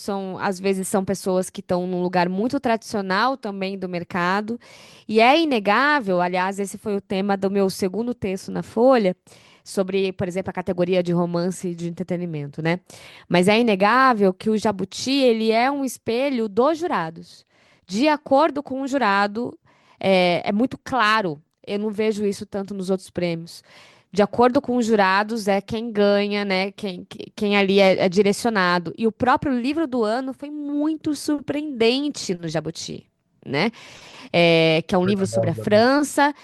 às vezes são pessoas que estão num lugar muito tradicional também do mercado. E é inegável, aliás, esse foi o tema do meu segundo texto na Folha, sobre, por exemplo, a categoria de romance e de entretenimento, né? Mas é inegável que o Jabuti ele é um espelho dos jurados. De acordo com o jurado, é muito claro. Eu não vejo isso tanto nos outros prêmios. De acordo com os jurados, é quem ganha, né? Quem ali é direcionado. E o próprio livro do ano foi muito surpreendente no Jabuti, né? Que é um livro sobre a Porta-voz, né? França,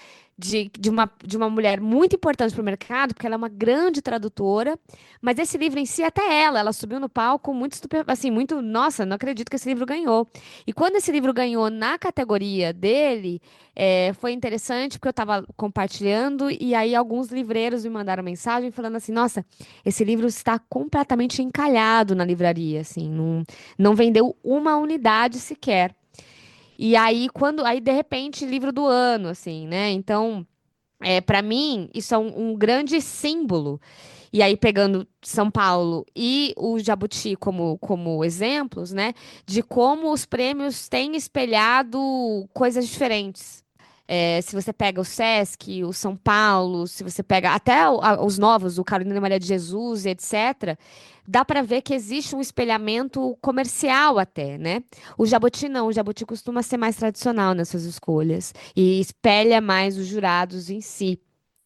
de uma mulher muito importante para o mercado, porque ela é uma grande tradutora, mas esse livro em si, até ela subiu no palco muito, assim, muito, nossa, não acredito que esse livro ganhou. E quando esse livro ganhou na categoria dele, foi interessante, porque eu estava compartilhando, e aí alguns livreiros me mandaram mensagem falando assim, nossa, esse livro está completamente encalhado na livraria, assim, não vendeu uma unidade sequer. E aí, aí de repente, livro do ano, assim, né? Então, para mim, isso é um grande símbolo. E aí, pegando São Paulo e o Jabuti como exemplos, né? De como os prêmios têm espelhado coisas diferentes. Se você pega o Sesc, o São Paulo, se você pega até os novos, o Carolina Maria de Jesus, e etc., dá para ver que existe um espelhamento comercial até, né? O Jabuti não, o Jabuti costuma ser mais tradicional nessas escolhas e espelha mais os jurados em si.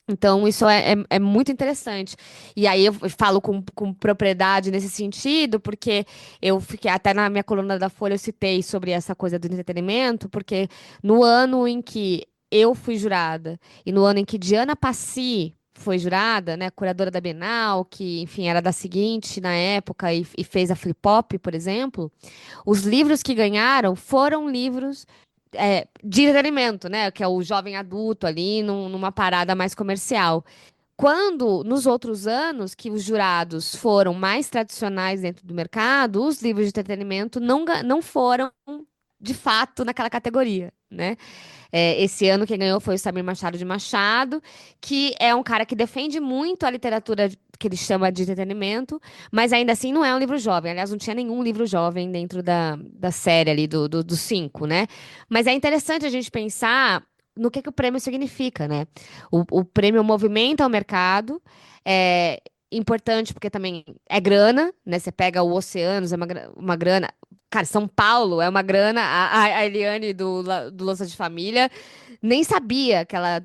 Então, isso é muito interessante. E aí eu falo com propriedade nesse sentido, porque eu fiquei, até na minha coluna da Folha, eu citei sobre essa coisa do entretenimento, porque no ano em que eu fui jurada, e no ano em que Diana Passi foi jurada, né, curadora da Bienal, que, enfim, era da seguinte na época e fez a Flip Hop, por exemplo, os livros que ganharam foram livros de entretenimento, né? Que é o jovem adulto ali, numa parada mais comercial. Quando, nos outros anos, que os jurados foram mais tradicionais dentro do mercado, os livros de entretenimento não foram, de fato, naquela categoria, né? Esse ano quem ganhou foi o Samir Machado de Machado, que é um cara que defende muito a literatura que ele chama de entretenimento, mas ainda assim não é um livro jovem. Aliás, não tinha nenhum livro jovem dentro da série ali dos 5, né? Mas é interessante a gente pensar no que o prêmio significa, né? O prêmio movimenta o mercado, é, importante porque também é grana, né? Você pega o Oceanos, é uma grana. Cara, São Paulo é uma grana. A Eliane do Louça de Família nem sabia que ela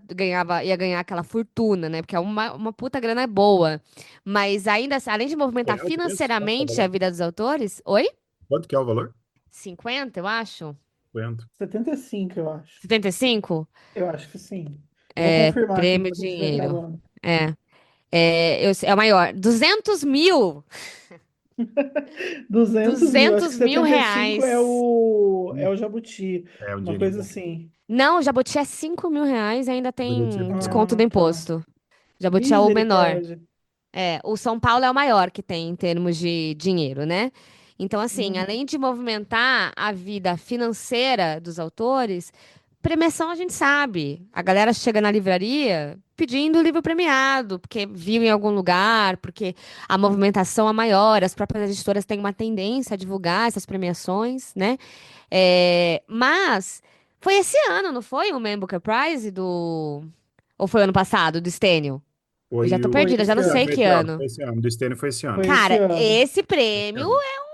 ia ganhar aquela fortuna, né? Porque é uma puta grana boa. Mas ainda, além de movimentar Real mesmo? Quanto que é o financeiramente a valor? vida dos autores, oi? Quanto que é o valor? 50 eu acho. 50. 75, eu acho. 75. Eu acho que sim. Eu vou confirmar aqui Prêmio enquanto a gente estiver dinheiro. gravando. É. É o maior. 200 mil. 200 mil, acho que 200 mil 75 é reais. o Jabuti, É um uma dinheirinho coisa bom. assim. Não, o Jabuti é 5 mil reais e ainda Jabuti tem desconto Ah, do tá. imposto. Jabuti é o menor. Misericórdia. O São Paulo é o maior que tem em termos de dinheiro, né? Então, assim, Uhum. além de movimentar a vida financeira dos autores, premiação a gente sabe. A galera chega na livraria pedindo o livro premiado, porque viu em algum lugar, porque a movimentação é maior, as próprias editoras têm uma tendência a divulgar essas premiações, né? Mas foi esse ano, não foi? O Man Booker Prize do. Ou foi ano passado, do Stênio? Eu já Foi tô o. Foi perdida, já esse não Não, sei ano. foi que esse ano. ano. Foi esse ano. Do Stênio foi esse ano. Foi esse Cara, ano. esse Esse prêmio ano.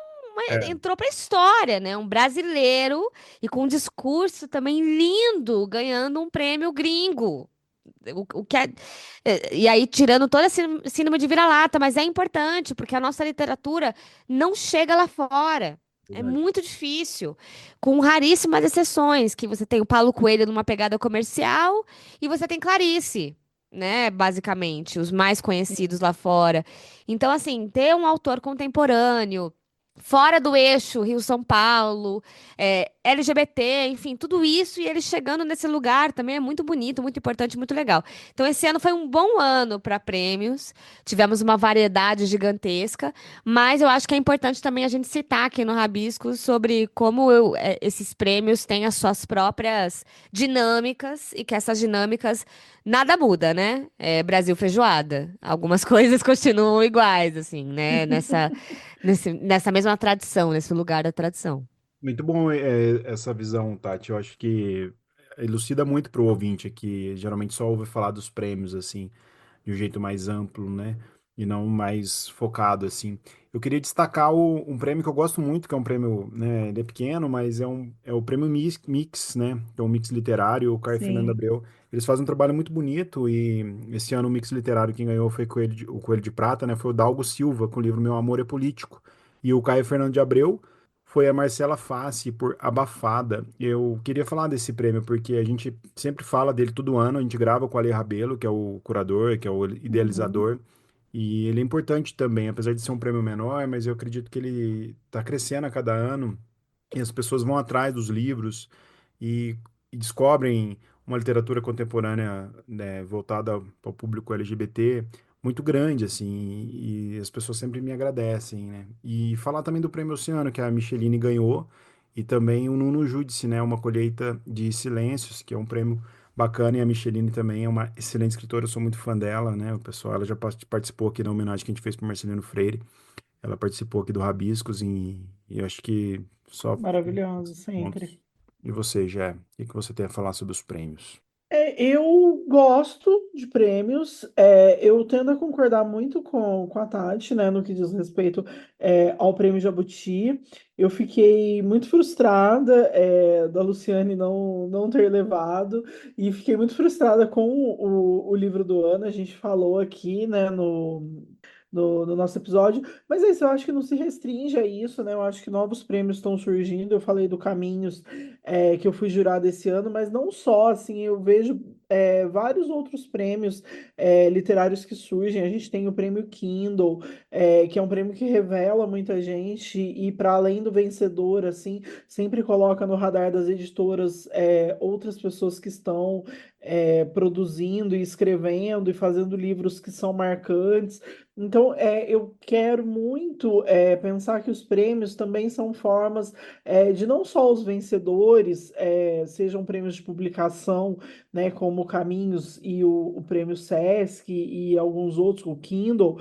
É, entrou pra história, né? Um brasileiro e com um discurso também lindo, ganhando um prêmio gringo. O que e aí, tirando toda esse síndrome de vira-lata, mas é importante, porque a nossa literatura não chega lá fora. É verdade. muito difícil, com raríssimas exceções, que você tem o Paulo Coelho numa pegada comercial e você tem Clarice, né? Basicamente, os mais conhecidos lá fora. Então, assim, ter um autor contemporâneo, fora do eixo Rio-São Paulo, LGBT, enfim, tudo isso e ele chegando nesse lugar também é muito bonito, muito importante, muito legal. Então, esse ano foi um bom ano para prêmios, tivemos uma variedade gigantesca, mas eu acho que é importante também a gente citar aqui no Rabisco sobre como esses prêmios têm as suas próprias dinâmicas e que essas dinâmicas nada muda, né? Brasil feijoada. Algumas coisas continuam iguais, assim, né? Nessa mesma tradição, nesse lugar da tradição. Muito bom essa visão, Tati. Eu acho que elucida muito para o ouvinte que geralmente só ouve falar dos prêmios, assim, de um jeito mais amplo, né? E não mais focado, assim. Eu queria destacar um prêmio que eu gosto muito, que é um prêmio, né? Ele é pequeno, mas é o prêmio Mix, né? Que é um Mix literário, o Caio Fernando Sim. Abreu. Eles fazem um trabalho muito bonito e esse ano o Mix literário quem ganhou foi o Coelho de Prata, né? Foi o Dalgo Silva, com o livro Meu Amor é Político. E o Caio Fernando de Abreu foi a Marcela Face por Abafada. Eu queria falar desse prêmio porque a gente sempre fala dele todo ano, a gente grava com o Ale Rabelo, que é o curador, que é o Uhum. idealizador, e ele é importante também, apesar de ser um prêmio menor, mas eu acredito que ele está crescendo a cada ano e as pessoas vão atrás dos livros e, e descobrem uma literatura contemporânea, né, voltada ao público LGBT muito grande, assim, e as pessoas sempre me agradecem, né? E falar também do Prêmio Oceano, que a Micheline ganhou, e também o Nuno Judice, né? Uma colheita de silêncios, que é um prêmio bacana, e a Micheline também é uma excelente escritora, eu sou muito fã dela, né? O pessoal, ela já participou aqui da homenagem que a gente fez para Marcelino Freire, ela participou aqui do Rabiscos, e eu acho que só Maravilhoso, pontos. sempre. E você, Jé, o que que você tem a falar sobre os prêmios? Eu gosto de prêmios, eu tendo a concordar muito com a Tati, né, no que diz respeito ao prêmio Jabuti. Eu fiquei muito frustrada da Luciane não ter levado, e fiquei muito frustrada com o livro do ano. A gente falou aqui, né, no nosso episódio, mas é isso, eu acho que não se restringe a isso, né? Eu acho que novos prêmios estão surgindo. Eu falei do Caminhos, que eu fui jurado esse ano, mas não só, assim, eu vejo vários outros prêmios literários que surgem. A gente tem o prêmio Kindle, que é um prêmio que revela muita gente e, para além do vencedor, assim, sempre coloca no radar das editoras outras pessoas que estão produzindo e escrevendo e fazendo livros que são marcantes. Então, eu quero muito pensar que os prêmios também são formas de não só os vencedores sejam prêmios de publicação, né, como o Caminhos e o prêmio Sesc e alguns outros, o Kindle,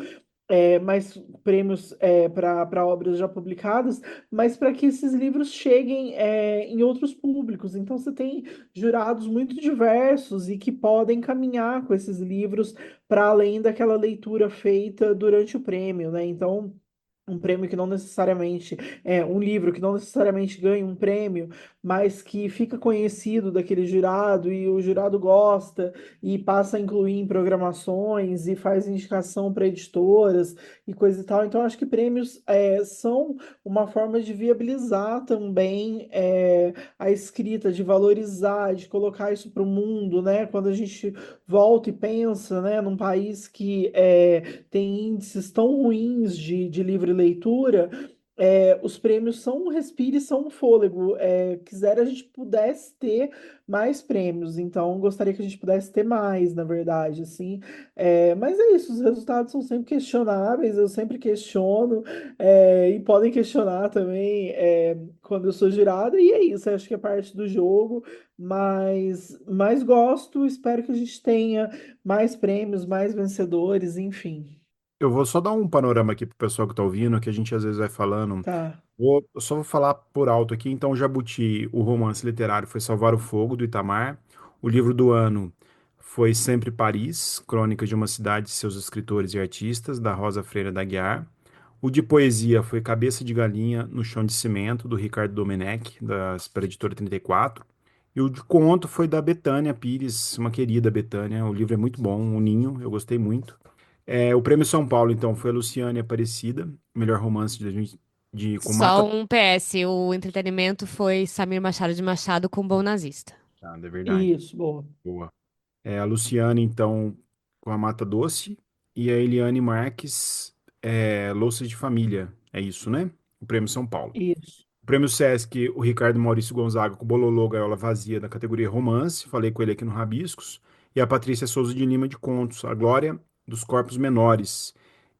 mais prêmios para obras já publicadas, mas para que esses livros cheguem em outros públicos. Então, você tem jurados muito diversos e que podem caminhar com esses livros para além daquela leitura feita durante o prêmio, né? Então, um prêmio que não necessariamente um livro que não necessariamente ganha um prêmio, mas que fica conhecido daquele jurado e o jurado gosta e passa a incluir em programações e faz indicação para editoras e coisa e tal. Então, acho que prêmios são uma forma de viabilizar também a escrita, de valorizar, de colocar isso para o mundo, né? Quando a gente volta e pensa, né, num país que tem índices tão ruins de livre leitura, os prêmios são um respiro e são um fôlego. Quisera a gente pudesse ter mais prêmios, então gostaria que a gente pudesse ter mais, na verdade, assim. Mas é isso, os resultados são sempre questionáveis, eu sempre questiono, e podem questionar também, quando eu sou jurada, e é isso, acho que é parte do jogo, mas gosto, espero que a gente tenha mais prêmios, mais vencedores, enfim. Eu vou só dar um panorama aqui pro pessoal que tá ouvindo, que a gente às vezes vai falando. Tá. Eu só vou falar por alto aqui. Então, Jabuti, o romance literário foi Salvar o Fogo, do Itamar. O livro do ano foi Sempre Paris, Crônica de uma Cidade, seus escritores e artistas, da Rosa Freira da Aguiar. O de poesia foi Cabeça de Galinha no Chão de Cimento, do Ricardo Domenech, da editora 34. E o de conto foi da Betânia Pires, uma querida Betânia. O livro é muito bom, O Ninho, eu gostei muito. O prêmio São Paulo, então, foi a Luciane Aparecida, melhor romance com Só Mata. um PS, o entretenimento foi Samir Machado de Machado com Bom Nazista. Ah, é verdade. Isso, boa. Boa. A Luciane, então, com a Mata Doce. E a Eliane Marques, Louças de Família. É isso, né? O prêmio São Paulo. Isso. O prêmio Sesc, o Ricardo Maurício Gonzaga com Bololô, Gaiola Vazia, da categoria Romance. Falei com ele aqui no Rabiscos. E a Patrícia Souza de Lima de Contos, A Glória dos Corpos Menores.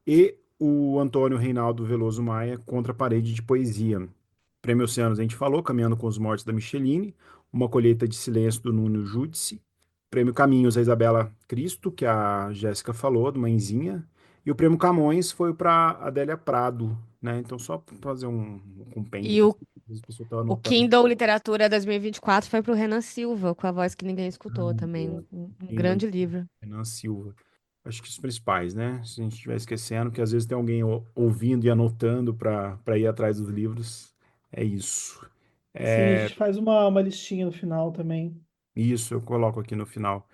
E o Antônio Reinaldo Veloso Maia, Contra a Parede de Poesia. Prêmio Oceanos, a gente falou, Caminhando com os Mortos, da Micheline. Uma Colheita de Silêncio, do Nuno Judici. Prêmio Caminhos, a Isabela Cristo, que a Jéssica falou, do Mãezinha. E o prêmio Camões foi para Adélia Prado, né? Então, só para fazer um compêndio E aqui, o, as pessoas estão o anotando. Kindle Literatura 2024 foi para o Renan Silva, com a voz que ninguém Ah, escutou também. boa. Um Ainda grande livro. Renan Silva. Acho que os principais, né? Se a gente estiver esquecendo, que às vezes tem alguém ouvindo e anotando para ir atrás dos livros. É isso. Sim, a É, gente faz uma listinha no final também. isso, eu coloco aqui no final.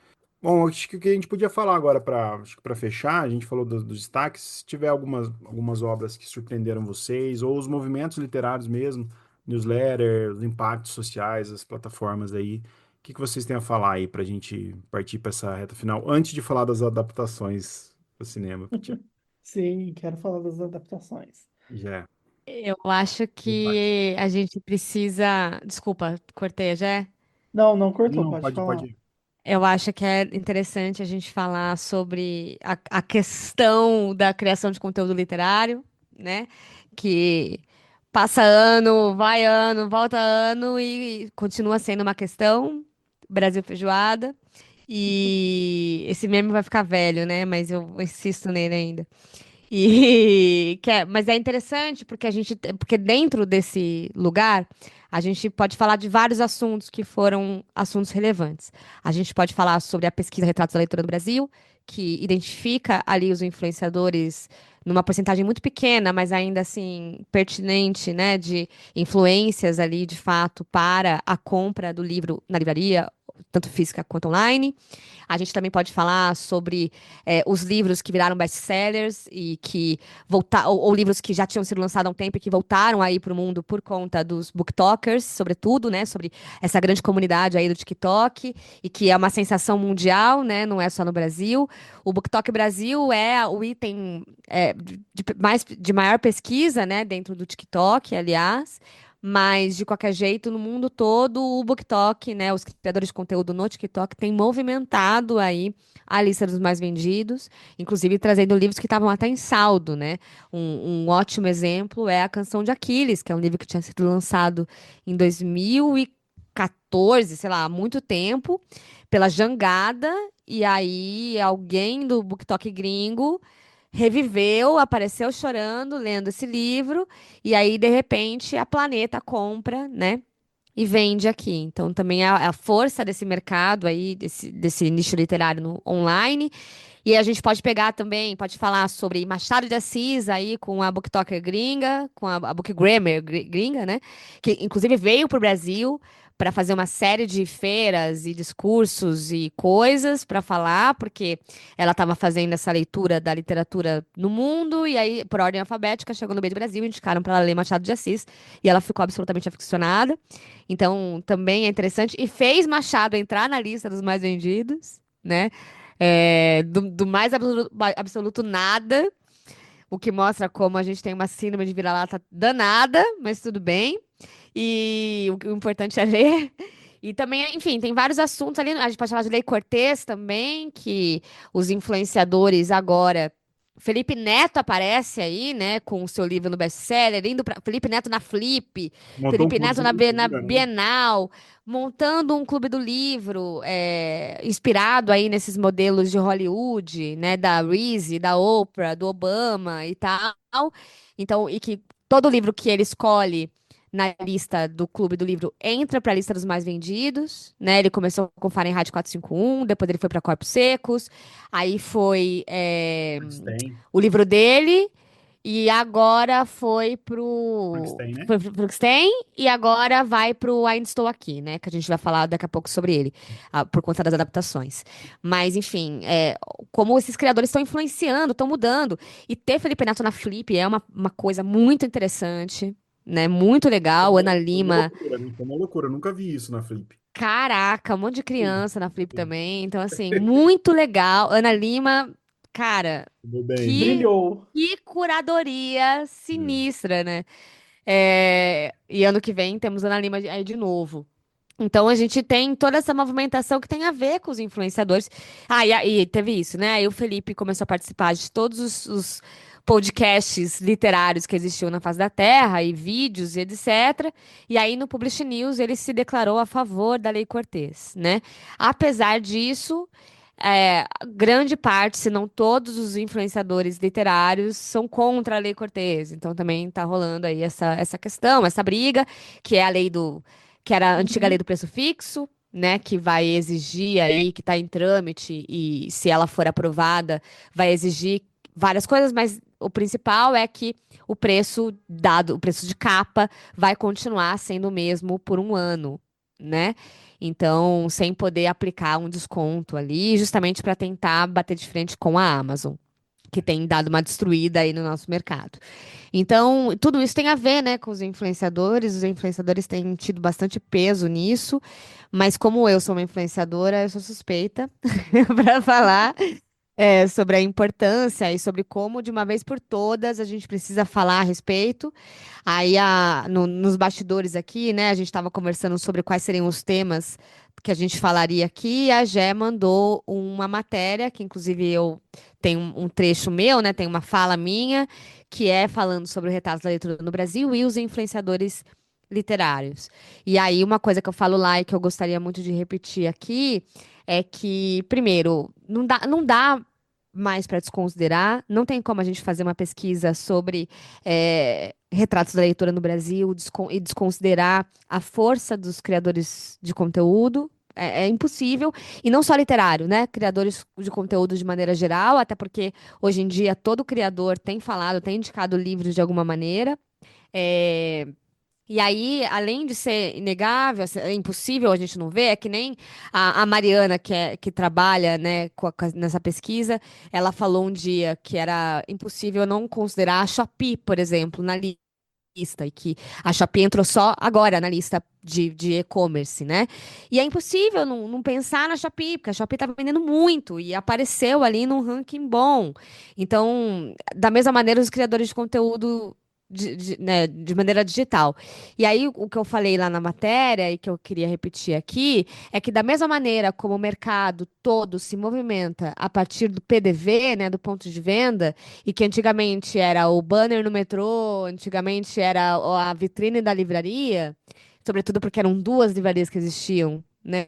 Bom, acho que o que a gente podia falar agora para fechar, a gente falou dos destaques, se tiver algumas obras que surpreenderam vocês, ou os movimentos literários mesmo, newsletter, os impactos sociais, as plataformas aí, o que vocês têm a falar aí para a gente partir para essa reta final, antes de falar das adaptações do cinema, porque Sim, quero falar das adaptações. já Eu acho debate. que a gente precisa. Desculpa, cortei, já? Não, não cortou, Não, pode pode falar. ir. Eu acho que é interessante a gente falar sobre a questão da criação de conteúdo literário, né? Que passa ano, volta ano e continua sendo uma questão. Brasil feijoada. E esse meme vai ficar velho, né? Mas eu insisto nele ainda. Mas é interessante porque porque dentro desse lugar a gente pode falar de vários assuntos que foram assuntos relevantes. A gente pode falar sobre a pesquisa Retratos da Leitura no Brasil, que identifica ali os influenciadores numa porcentagem muito pequena, mas ainda assim pertinente, né, de influências ali de fato para a compra do livro na livraria, tanto física quanto online. A gente também pode falar sobre os livros que viraram best-sellers e que voltaram, ou livros que já tinham sido lançados há um tempo e que voltaram aí para o mundo por conta dos booktokers, sobretudo, né? Sobre essa grande comunidade aí do TikTok e que é uma sensação mundial, né? Não é só no Brasil. O BookTok Brasil é o item de maior pesquisa, né? Dentro do TikTok, aliás. Mas, de qualquer jeito, no mundo todo, o BookTok, né, os criadores de conteúdo no TikTok têm movimentado aí a lista dos mais vendidos, inclusive trazendo livros que estavam até em saldo, né? Um ótimo exemplo é A Canção de Aquiles, que é um livro que tinha sido lançado em 2014, sei lá, há muito tempo, pela Jangada, e aí alguém do BookTok gringo reviveu, apareceu chorando, lendo esse livro, e aí, de repente, a Planeta compra, né? E vende aqui. Então, também a força desse mercado aí, desse nicho literário online. E a gente pode pegar também, pode falar sobre Machado de Assis aí com a BookToker gringa, com a Bookgrammer gringa, né? Que inclusive veio para o Brasil para fazer uma série de feiras e discursos e coisas para falar, porque ela estava fazendo essa leitura da literatura no mundo, e aí, por ordem alfabética, chegou no meio do Brasil, indicaram para ela ler Machado de Assis, e ela ficou absolutamente aficionada. Então, também é interessante. E fez Machado entrar na lista dos mais vendidos, né? Do mais absoluto nada, o que mostra como a gente tem uma síndrome de vira-lata danada, mas tudo bem. E o importante é ler. E também, enfim, tem vários assuntos ali. A gente pode falar de Lei Cortês também, que os influenciadores agora. Felipe Neto aparece aí, né, com o seu livro no best-seller, indo para Felipe Neto na Flip, Montou um Felipe clube Neto de na leitura, né? Bienal, montando um clube do livro, inspirado aí nesses modelos de Hollywood, né, da Reese, da Oprah, do Obama e tal. Então, e que todo livro que ele escolhe na lista do Clube do Livro entra para a lista dos mais vendidos, né? Ele começou com Fahrenheit 451, depois ele foi para Corpos Secos, aí foi Frankenstein. o livro dele, e agora foi pro Frankenstein, né? foi pro Frankenstein, e agora vai pro Ainda Estou Aqui, né? Que a gente vai falar daqui a pouco sobre ele, por conta das adaptações. Mas, enfim, como esses criadores estão influenciando, estão mudando. E ter Felipe Neto na Flip é uma coisa muito interessante, né? Muito legal. Ana Foi uma Lima, loucura, né? Foi uma loucura. Eu nunca vi isso na Flip. caraca, um monte de criança na Flip também. Então, assim, muito legal. Ana Lima, cara, Tudo bem. que, Brilhou. que curadoria É. sinistra, né? E ano que vem temos Ana Lima aí de novo. Então a gente tem toda essa movimentação que tem a ver com os influenciadores. E teve isso, né? Aí o Felipe começou a participar de todos os podcasts literários que existiam na face da Terra, e vídeos e etc. E aí no Publish News ele se declarou a favor da Lei Cortês, né? Apesar disso, grande parte, se não todos os influenciadores literários são contra a Lei Cortês. Então também está rolando aí essa questão, essa briga, que é a lei do que era a antiga lei Uhum. do preço fixo, né, que vai exigir aí, que está em trâmite, e se ela for aprovada, vai exigir várias coisas, mas o principal é que o preço dado, o preço de capa, vai continuar sendo o mesmo por um ano, né? Então, sem poder aplicar um desconto ali, justamente para tentar bater de frente com a Amazon, que tem dado uma destruída aí no nosso mercado. Então, tudo isso tem a ver, né, com os influenciadores têm tido bastante peso nisso, mas como eu sou uma influenciadora, eu sou suspeita para falar sobre a importância e sobre como, de uma vez por todas, a gente precisa falar a respeito. Aí, nos bastidores aqui, né, a gente estava conversando sobre quais seriam os temas que a gente falaria aqui, e a Gé mandou uma matéria, que inclusive eu tenho um trecho meu, né, tem uma fala minha, que é falando sobre o retrato da leitura no Brasil e os influenciadores literários. E aí, uma coisa que eu falo lá e que eu gostaria muito de repetir aqui é que, primeiro, não dá mais para desconsiderar, não tem como a gente fazer uma pesquisa sobre retratos da leitura no Brasil e desconsiderar a força dos criadores de conteúdo. É impossível. E não só literário, né? Criadores de conteúdo de maneira geral, até porque hoje em dia todo criador tem falado, tem indicado livros de alguma maneira. É, e aí, além de ser inegável, é impossível a gente não ver, é que nem a Mariana, que trabalha, né, nessa pesquisa, ela falou um dia que era impossível não considerar a Shopee, por exemplo, na lista, e que a Shopee entrou só agora na lista de e-commerce, né? E é impossível não pensar na Shopee, porque a Shopee está vendendo muito e apareceu ali num ranking bom. Então, da mesma maneira, os criadores de conteúdo né, de maneira digital. E aí, o que eu falei lá na matéria e que eu queria repetir aqui é que, da mesma maneira como o mercado todo se movimenta a partir do PDV, né, do ponto de venda, e que antigamente era o banner no metrô, antigamente era a vitrine da livraria, sobretudo porque eram duas livrarias que existiam né,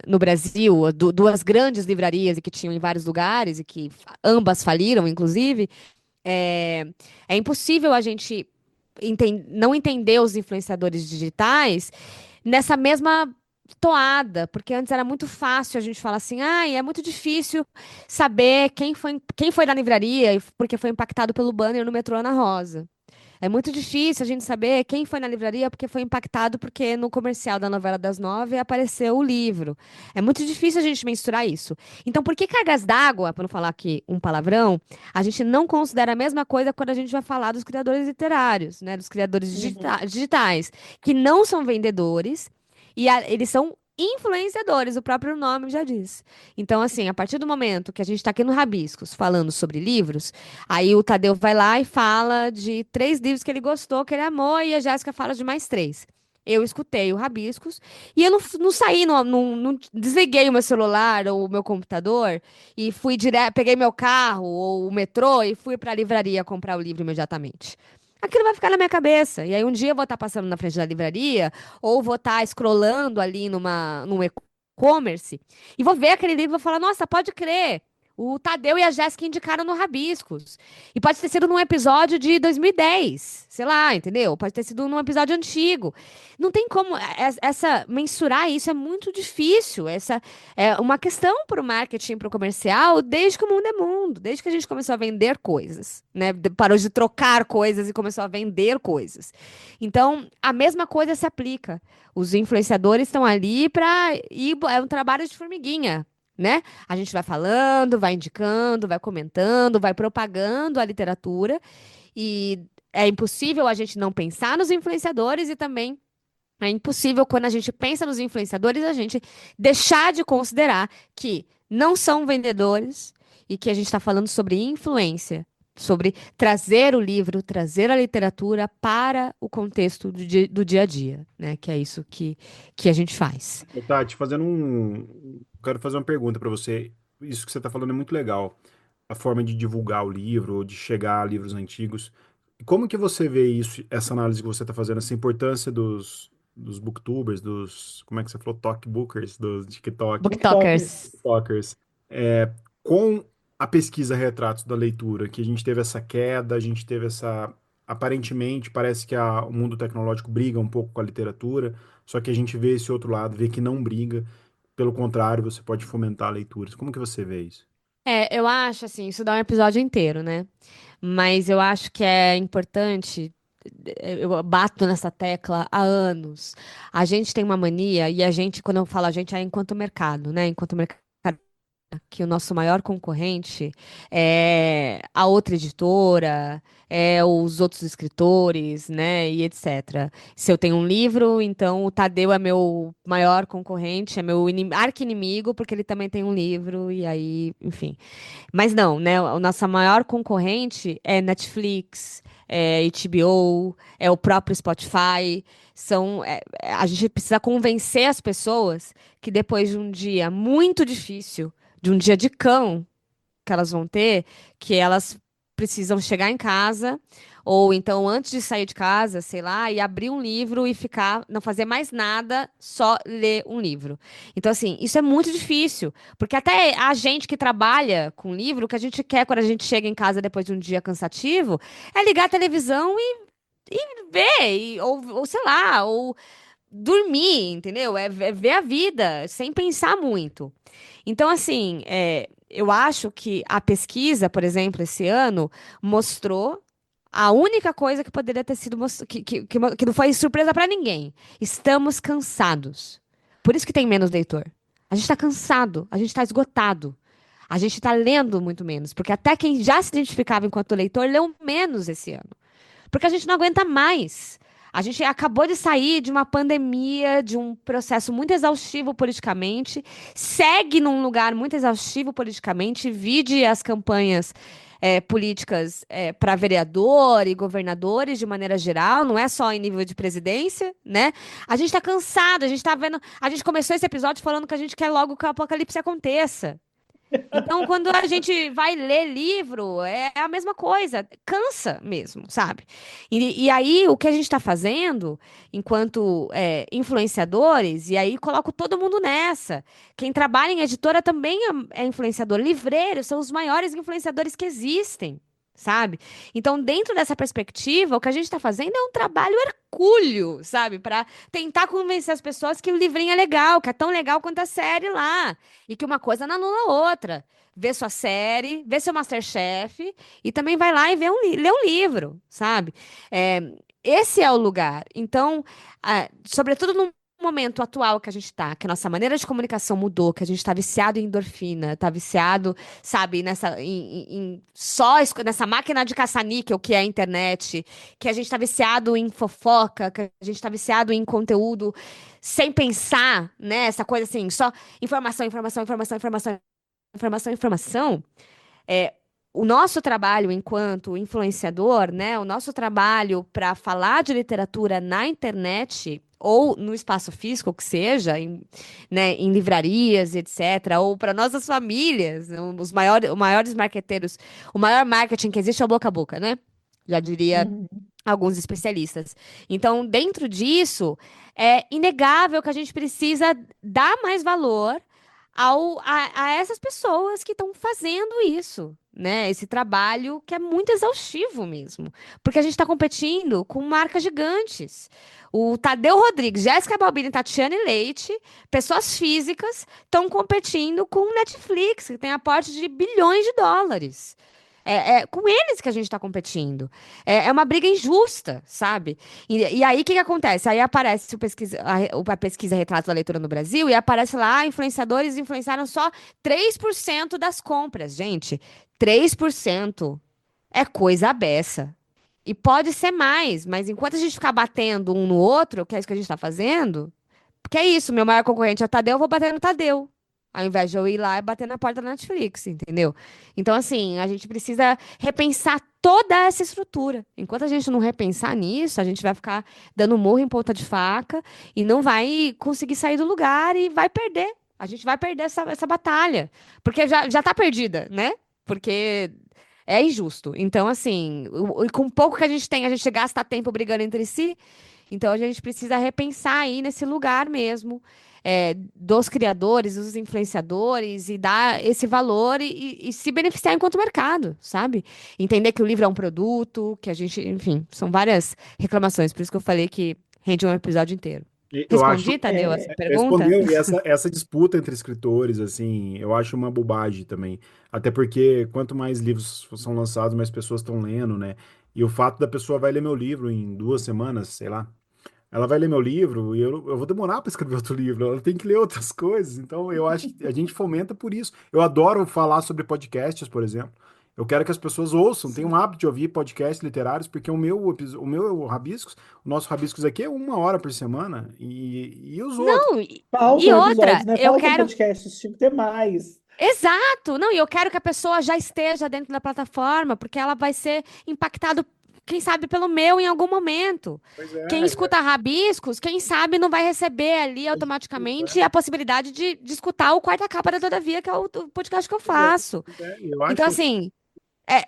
no Brasil, duas grandes livrarias e que tinham em vários lugares e que ambas faliram, inclusive, é, é impossível a gente não entender os influenciadores digitais nessa mesma toada, porque antes era muito fácil a gente falar assim, é muito difícil saber quem foi na livraria porque foi impactado pelo banner no metrô Ana Rosa. É muito difícil a gente saber quem foi na livraria porque foi impactado porque no comercial da novela das 9 apareceu o livro. É muito difícil a gente mensurar isso. Então, por que cargas d'água, para não falar aqui um palavrão, a gente não considera a mesma coisa quando a gente vai falar dos criadores literários, né? Dos criadores Uhum. digitais, que não são vendedores e eles são influenciadores, o próprio nome já diz. Então, assim, a partir do momento que a gente está aqui no Rabiscos falando sobre livros, aí o Tadeu vai lá e fala de 3 livros que ele gostou, que ele amou, e a Jéssica fala de mais 3. Eu escutei o Rabiscos e eu não saí, não desliguei o meu celular ou o meu computador e fui direto, peguei meu carro ou o metrô e fui para a livraria comprar o livro imediatamente. Aquilo vai ficar na minha cabeça. E aí um dia eu vou estar passando na frente da livraria ou vou estar scrollando ali num e-commerce e vou ver aquele livro e vou falar, nossa, pode crer. O Tadeu e a Jéssica indicaram no Rabiscos. E pode ter sido num episódio de 2010, sei lá, entendeu? Pode ter sido num episódio antigo. Não tem como mensurar isso é muito difícil. Essa é uma questão para o marketing, para o comercial, desde que o mundo é mundo, desde que a gente começou a vender coisas, né? Parou de trocar coisas e começou a vender coisas. Então, a mesma coisa se aplica. Os influenciadores estão ali para ir, é um trabalho de formiguinha, né? A gente vai falando, vai indicando, vai comentando, vai propagando a literatura e é impossível a gente não pensar nos influenciadores e também é impossível quando a gente pensa nos influenciadores a gente deixar de considerar que não são vendedores e que a gente está falando sobre influência, sobre trazer o livro, trazer a literatura para o contexto do dia a dia, né? Que é isso que a gente faz. Ô, Tati, quero fazer uma pergunta para você. Isso que você está falando é muito legal. A forma de divulgar o livro, de chegar a livros antigos. Como que você vê isso, essa análise que você está fazendo, essa importância dos booktubers, como é que você falou, talkbookers, dos TikTok, Booktokers. Booktokers. TikTokers, com a pesquisa Retratos da Leitura, que a gente teve essa queda, a gente teve aparentemente, parece que o mundo tecnológico briga um pouco com a literatura, só que a gente vê esse outro lado, vê que não briga, pelo contrário, você pode fomentar leituras. Como que você vê isso? Eu acho assim, isso dá um episódio inteiro, né? Mas eu acho que é importante, eu bato nessa tecla há anos. A gente tem uma mania, e a gente, quando eu falo a gente, é enquanto mercado, né? Enquanto mercado, que o nosso maior concorrente é a outra editora, é os outros escritores, né? E etc. Se eu tenho um livro, então o Tadeu é meu maior concorrente, é meu arqui-inimigo, porque ele também tem um livro, e aí, enfim. Mas não, né? O nosso maior concorrente é Netflix, é HBO, é o próprio Spotify. A gente precisa convencer as pessoas que depois de um dia muito difícil, de um dia de cão que elas vão ter, que elas precisam chegar em casa, ou então antes de sair de casa, sei lá, e abrir um livro e ficar, não fazer mais nada, só ler um livro. Então, assim, isso é muito difícil, porque até a gente que trabalha com livro, o que a gente quer quando a gente chega em casa depois de um dia cansativo, é ligar a televisão e ver, ou sei lá, ou dormir, entendeu? É ver a vida sem pensar muito. Então, assim, eu acho que a pesquisa, por exemplo, esse ano, mostrou a única coisa que poderia ter sido que não foi surpresa para ninguém. Estamos cansados. Por isso que tem menos leitor. A gente está cansado, a gente está esgotado. A gente está lendo muito menos, porque até quem já se identificava enquanto leitor leu menos esse ano. Porque a gente não aguenta mais. A gente acabou de sair de uma pandemia, de um processo muito exaustivo politicamente, segue num lugar muito exaustivo politicamente, vide as campanhas políticas para vereador e governadores de maneira geral, não é só em nível de presidência, né? A gente está cansado, a gente está vendo. A gente começou esse episódio falando que a gente quer logo que o apocalipse aconteça. Então, quando a gente vai ler livro, é a mesma coisa, cansa mesmo, sabe? E aí, o que a gente está fazendo, enquanto influenciadores, e aí coloco todo mundo nessa. Quem trabalha em editora também é influenciador. Livreiros são os maiores influenciadores que existem, sabe? Então, dentro dessa perspectiva, o que a gente está fazendo é um trabalho hercúleo, sabe? Para tentar convencer as pessoas que o livrinho é legal, que é tão legal quanto a série lá. E que uma coisa não anula a outra. Vê sua série, vê seu MasterChef e também vai lá e lê um livro, sabe? É, esse é o lugar. Então, sobretudo no momento atual que a gente está, que a nossa maneira de comunicação mudou, que a gente está viciado em endorfina, está viciado, sabe, nessa máquina de caça-níquel que é a internet, que a gente está viciado em fofoca, que a gente está viciado em conteúdo sem pensar, né? Essa coisa assim, só informação, informação, informação, informação, informação, informação. É, o nosso trabalho enquanto influenciador, né? O nosso trabalho para falar de literatura na internet ou no espaço físico, que seja, né, em livrarias, etc., ou para nossas famílias, os maiores marqueteiros, o maior marketing que existe é o boca a boca, né? Já diria Uhum. alguns especialistas. Então, dentro disso, é inegável que a gente precisa dar mais valor a essas pessoas que estão fazendo isso, né? Esse trabalho que é muito exaustivo mesmo. Porque a gente está competindo com marcas gigantes. O Tadeu Rodrigues, Jéssica Balbini, Tatiane Leite, pessoas físicas, estão competindo com o Netflix, que tem aporte de bilhões de dólares. É com eles que a gente está competindo. É uma briga injusta, sabe? E aí, o que que acontece? Aí aparece a pesquisa Retrato da Leitura no Brasil e aparece lá, influenciadores influenciaram só 3% das compras. Gente, 3% é coisa beça. E pode ser mais, mas enquanto a gente ficar batendo um no outro, que é isso que a gente está fazendo, porque é isso, meu maior concorrente é o Tadeu, eu vou bater no Tadeu. Ao invés de eu ir lá e bater na porta da Netflix, entendeu? Então, assim, a gente precisa repensar toda essa estrutura. Enquanto a gente não repensar nisso, a gente vai ficar dando murro em ponta de faca e não vai conseguir sair do lugar e vai perder. A gente vai perder essa batalha. Porque já tá perdida, né? Porque é injusto. Então, assim, com o pouco que a gente gasta tempo brigando entre si. Então a gente precisa repensar aí nesse lugar mesmo, dos criadores, dos influenciadores, e dar esse valor e se beneficiar enquanto mercado, sabe? Entender que o livro é um produto, que a gente, enfim, são várias reclamações, por isso que eu falei que rende um episódio inteiro. Eu acho, Respondi, Tadeu, a sua pergunta? respondeu, e essa disputa entre escritores, assim, eu acho uma bobagem também. Até porque quanto mais livros são lançados, mais pessoas estão lendo, né? E o fato da pessoa vai ler meu livro em 2 semanas, sei lá. Ela vai ler meu livro e eu vou demorar para escrever outro livro. Ela tem que ler outras coisas. Então, eu acho que a gente fomenta por isso. Eu adoro falar sobre podcasts, por exemplo. Eu quero que as pessoas ouçam, tenham um hábito de ouvir podcasts literários, porque o meu Rabiscos, o nosso Rabiscos aqui é 1 hora por semana. E os outros? Não, e Faltam outra, episódios, né? eu Faltam quero. podcasts, tinha que ter mais. Exato! Não, e eu quero que a pessoa já esteja dentro da plataforma, porque ela vai ser impactada, quem sabe, pelo meu em algum momento. Pois Quem é, escuta Rabiscos, quem sabe não vai receber ali automaticamente a possibilidade de escutar o Quarta Capa da Todavia, que é o podcast que eu pois é, faço. pois é. Eu Então, acho. assim,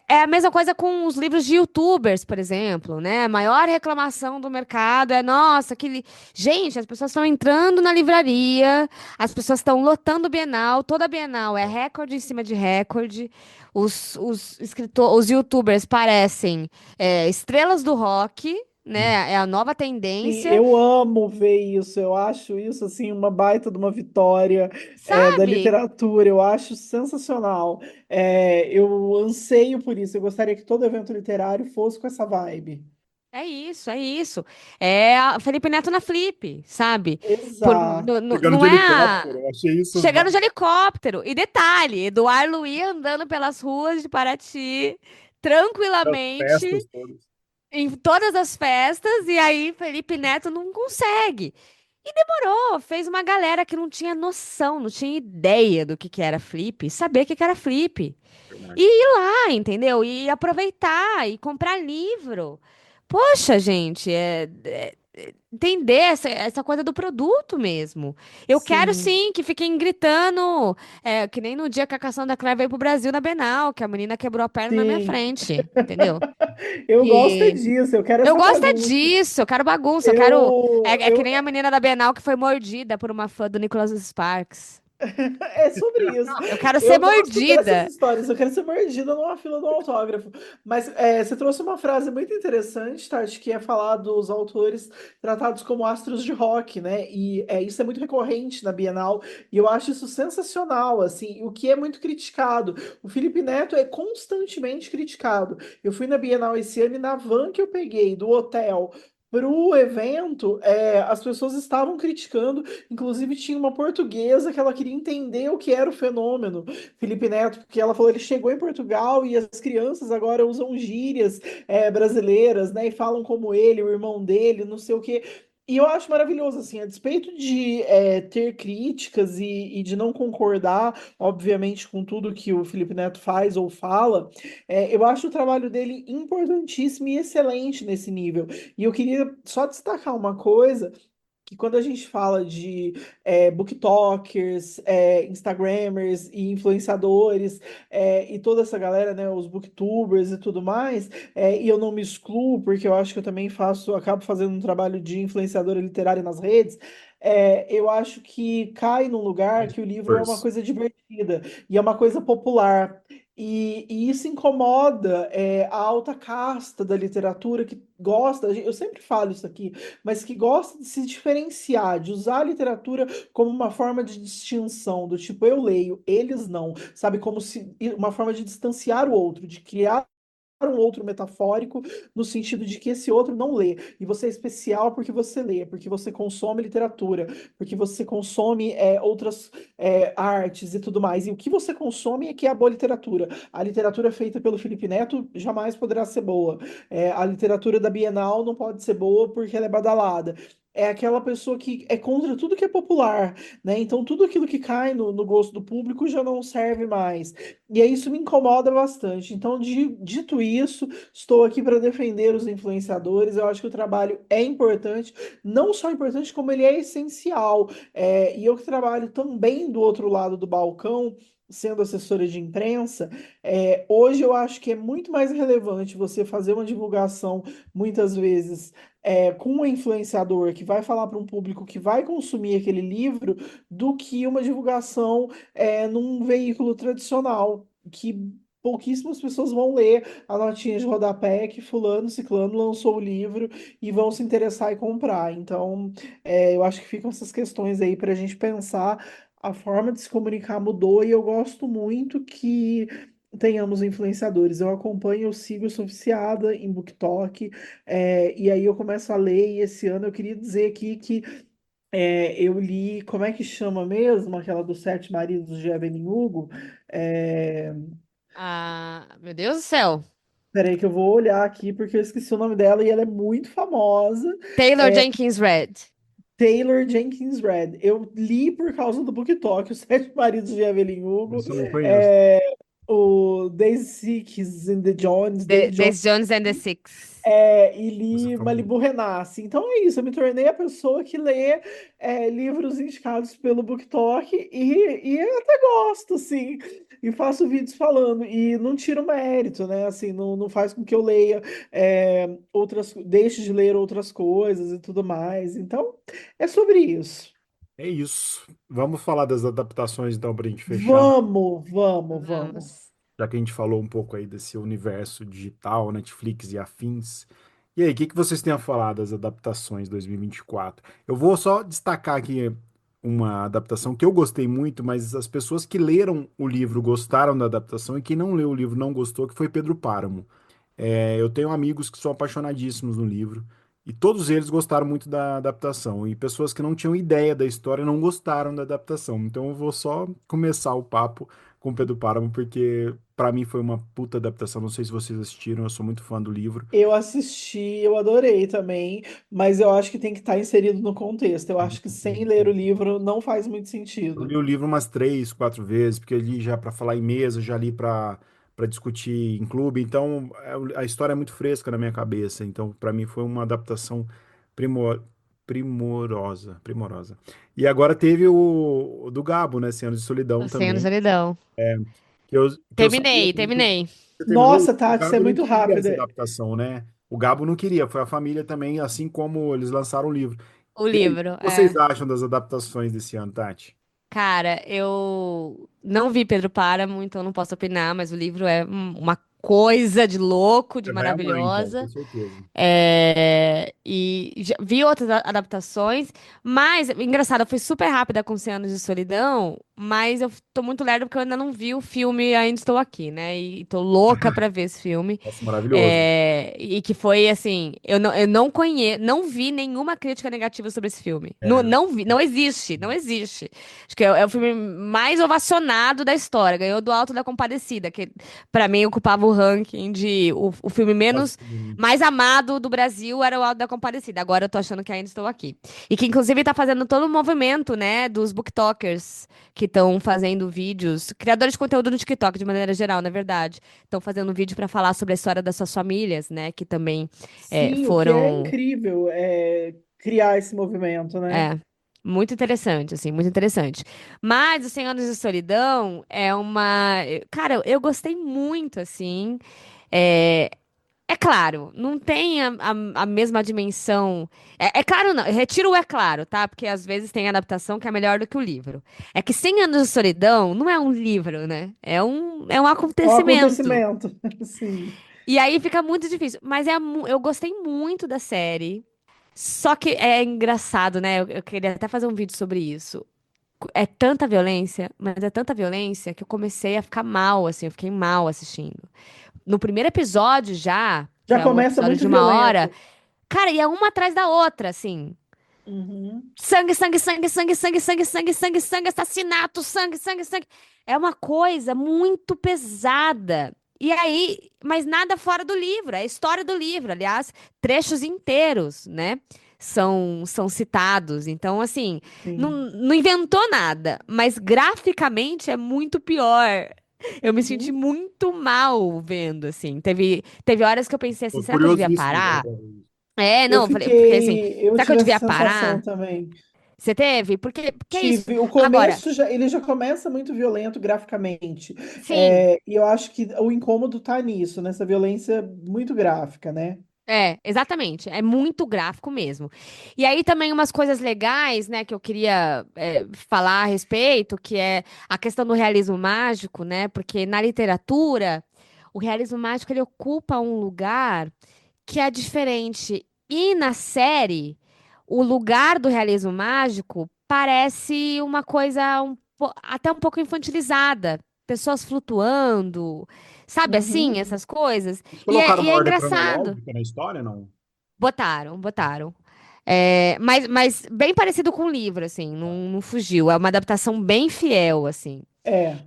é a mesma coisa com os livros de YouTubers, por exemplo, né? A maior reclamação do mercado é, nossa, gente, as pessoas estão entrando na livraria, as pessoas estão lotando o Bienal, toda Bienal é recorde em cima de recorde. Os YouTubers parecem estrelas do rock, né? É a nova Sim, tendência, eu amo ver isso, eu acho isso assim uma baita de uma vitória da sabe? literatura, eu acho sensacional. Eu anseio por isso, eu gostaria que todo evento literário fosse com essa vibe. É isso, é isso. É a Felipe Neto na Flip, sabe? Exato. Chegando Não de é a. helicóptero, eu achei isso. Chegando de helicóptero. E detalhe, Eduardo Luiz andando pelas ruas de Paraty, Das festas tranquilamente, todas. em todas as festas, e aí Felipe Neto não consegue. E demorou, fez uma galera que não tinha noção, não tinha ideia do que era Flip, saber o que era Flip. E Verdade. ir lá, entendeu? E aproveitar e comprar livro. Poxa, gente, entender essa coisa do produto mesmo. Eu quero Sim. sim que fiquem gritando, que nem no dia que a Cassandra Clare veio pro Brasil na Bienal, que a menina quebrou a perna na minha Sim. frente, entendeu? Eu gosto é Que disso, eu quero eu essa gosto é bagunça. disso, eu quero bagunça, eu quero. Eu, É que eu, nem a menina da Bienal que foi mordida por uma fã do Nicholas Sparks. É sobre isso. Não, eu quero ser Eu gosto dessas mordida. histórias. Eu quero ser mordida numa fila do autógrafo. Mas você trouxe uma frase muito interessante, Tati, que é falar dos autores tratados como astros de rock, né? E isso é muito recorrente na Bienal. E eu acho isso sensacional, assim. O que é muito criticado. O Felipe Neto é constantemente criticado. Eu fui na Bienal esse ano e na van que eu peguei do hotel para o evento, as pessoas estavam criticando. Inclusive, tinha uma portuguesa que ela queria entender o que era o fenômeno Felipe Neto, porque ela falou que ele chegou em Portugal e as crianças agora usam gírias brasileiras, né? E falam como ele, o irmão dele, não sei o quê. E eu acho maravilhoso, assim, a despeito de ter críticas e de não concordar, obviamente, com tudo que o Felipe Neto faz ou fala, eu acho o trabalho dele importantíssimo e excelente nesse nível. E eu queria só destacar uma coisa que quando a gente fala de booktokers, instagramers e influenciadores e toda essa galera, né, os booktubers e tudo mais, e eu não me excluo porque eu acho que eu também acabo fazendo um trabalho de influenciadora literária nas redes. Eu acho que cai num lugar que o livro é uma First. coisa divertida e é uma coisa popular. E isso incomoda a alta casta da literatura que gosta, eu sempre falo isso aqui, mas que gosta de se diferenciar, de usar a literatura como uma forma de distinção, do tipo, eu leio, eles não, sabe? Como se uma forma de distanciar o outro, de criar um outro metafórico, no sentido de que esse outro não lê. E você é especial porque você lê, porque você consome literatura, porque você consome outras artes e tudo mais. E o que você consome é que é a boa literatura. A literatura feita pelo Felipe Neto jamais poderá ser boa. A literatura da Bienal não pode ser boa porque ela é badalada. É aquela pessoa que é contra tudo que é popular, né? Então tudo aquilo que cai no gosto do público já não serve mais. E aí isso me incomoda bastante. Então, dito isso, estou aqui para defender os influenciadores. Eu acho que o trabalho é importante, não só importante, como ele é essencial. E eu que trabalho também do outro lado do balcão, sendo assessora de imprensa, hoje eu acho que é muito mais relevante você fazer uma divulgação, muitas vezes, com um influenciador que vai falar para um público que vai consumir aquele livro, do que uma divulgação num veículo tradicional, que pouquíssimas pessoas vão ler a notinha de rodapé que fulano, ciclano lançou o livro e vão se interessar e comprar. Então, eu acho que ficam essas questões aí para a gente pensar. A forma de se comunicar mudou e eu gosto muito que tenhamos influenciadores. Eu acompanho, eu sigo, eu sou viciada em BookTok, e aí eu começo a ler, e esse ano eu queria dizer aqui que eu li, como é que chama mesmo? Aquela dos Sete Maridos de Evelyn Hugo. É, Ah, meu Deus do céu. Peraí que eu vou olhar aqui porque eu esqueci o nome dela e ela é muito famosa. Taylor É, Jenkins Reid. Taylor Jenkins Reid. Eu li por causa do BookTok, Os Sete Maridos de Evelyn Hugo, Isso eu não conheço. é, o Daisy Six and the Jones, David Jones. Daisy Jones and the Six. E Isso é li famoso. Malibu Renasce. Então é isso, eu me tornei a pessoa que lê livros indicados pelo BookTok e eu até gosto, assim, e faço vídeos falando, e não tiro mérito, né? Assim, não faz com que eu leia deixe de ler outras coisas e tudo mais. Então, é sobre isso. É isso. Vamos falar das adaptações, então, para a gente fechar. Vamos, vamos, vamos. Vamos. Já que a gente falou um pouco aí desse universo digital, Netflix e afins. E aí, o que que vocês têm a falar das adaptações 2024? Eu vou só destacar aqui uma adaptação que eu gostei muito, mas as pessoas que leram o livro gostaram da adaptação e quem não leu o livro não gostou, que foi Pedro Páramo. Eu tenho amigos que são apaixonadíssimos no livro e todos eles gostaram muito da adaptação. E pessoas que não tinham ideia da história não gostaram da adaptação. Então eu vou só começar o papo com Pedro Páramo, porque pra mim foi uma puta adaptação. Não sei se vocês assistiram, eu sou muito fã do livro. Eu assisti, eu adorei também, mas eu acho que tem que estar inserido no contexto. Eu acho que sem ler o livro não faz muito Eu li sentido. o livro umas 3, 4 vezes, porque eu li já para falar em mesa, já li para discutir em clube. Então a história é muito fresca na minha cabeça. Então, para mim foi uma adaptação Primor, Primorosa. E agora teve o do Gabo, né? 100 anos de Solidão O Cem Anos de também. Solidão. Que eu sabia também que Terminei. você terminou. Nossa, O Tati, isso é Gabo não muito queria rápido. essa adaptação, né? O Gabo não queria, foi a família também, assim como eles lançaram o livro. O E aí, o livro, que vocês é. acham das adaptações desse ano, Tati? Cara, eu não vi Pedro Páramo, então não posso opinar, mas o livro é uma coisa de louco, de Você vai amar, então, com maravilhosa. certeza. E vi outras adaptações, mas, engraçado, eu fui super rápida com 100 Anos de Solidão, mas eu tô muito lerda porque eu ainda não vi o filme Ainda Estou Aqui, né? E tô louca pra ver esse filme. Nossa, maravilhoso. E que foi assim, eu não conheço, não vi nenhuma crítica negativa sobre esse filme. Não, É, não vi, não existe, não existe. Acho que é o filme mais ovacionado da história. Ganhou do Alto da Compadecida, que pra mim ocupava o ranking de o filme menos mais amado do Brasil era o Alto da Compadecida. Agora eu tô achando que Ainda Estou Aqui. E que inclusive tá fazendo todo o movimento, né, dos booktokers que estão fazendo vídeos, criadores de conteúdo no TikTok de maneira geral, na verdade, estão fazendo vídeo para falar sobre a história das suas famílias, né, que também Sim, o que é foram incrível é criar esse movimento, né? é, muito interessante, assim, muito interessante. Mas o 100 Anos de Solidão é uma. Cara, eu gostei muito, assim. É, é claro, não tem a mesma dimensão. É claro, não. Eu retiro o é claro, tá? Porque às vezes tem adaptação que é melhor do que o livro. É que 100 Anos de Solidão não é um livro, né? É um É um acontecimento. acontecimento, sim. E aí fica muito difícil. Mas eu gostei muito da série. Só que é engraçado, né? Eu queria até fazer um vídeo sobre isso. É tanta violência, mas é tanta violência que eu comecei a ficar mal, assim, eu fiquei mal assistindo. No primeiro episódio já, que Já é um começa episódio muito de 1 hora, violento. cara, e é uma atrás da outra, assim. Uhum, Sangue, sangue, sangue, sangue, sangue, sangue, sangue, sangue, sangue, assassinato, sangue, sangue, sangue. É uma coisa muito pesada. E aí, mas nada fora do livro, é a história do livro, aliás, trechos inteiros, né? São citados. Então, assim, não, sim. não inventou nada, mas graficamente é muito pior. Eu me senti Uhum. muito mal vendo, assim. Teve horas que eu pensei assim, tô será que eu devia curiosíssimo agora parar? pra ver isso. Não, eu falei, porque assim, Eu será que eu tive essa devia sensação parar? também. Você teve? Porque é isso. Tive. O Agora, começo já, ele já começa muito violento graficamente. sim, E eu acho que o incômodo tá nisso, nessa violência muito gráfica, né? exatamente. É muito gráfico mesmo. E aí também umas coisas legais, né, que eu queria falar a respeito, que é a questão do realismo mágico, né? Porque na literatura, o realismo mágico ele ocupa um lugar que é diferente. E na série, o lugar do realismo mágico parece uma coisa até um pouco infantilizada. Pessoas flutuando, sabe assim, Uhum. essas coisas. Eles E é, colocaram e uma é ordem engraçado. cronológica na história, não? Botaram, botaram. Mas bem parecido com o livro, assim, não fugiu. É uma adaptação bem fiel, assim. É.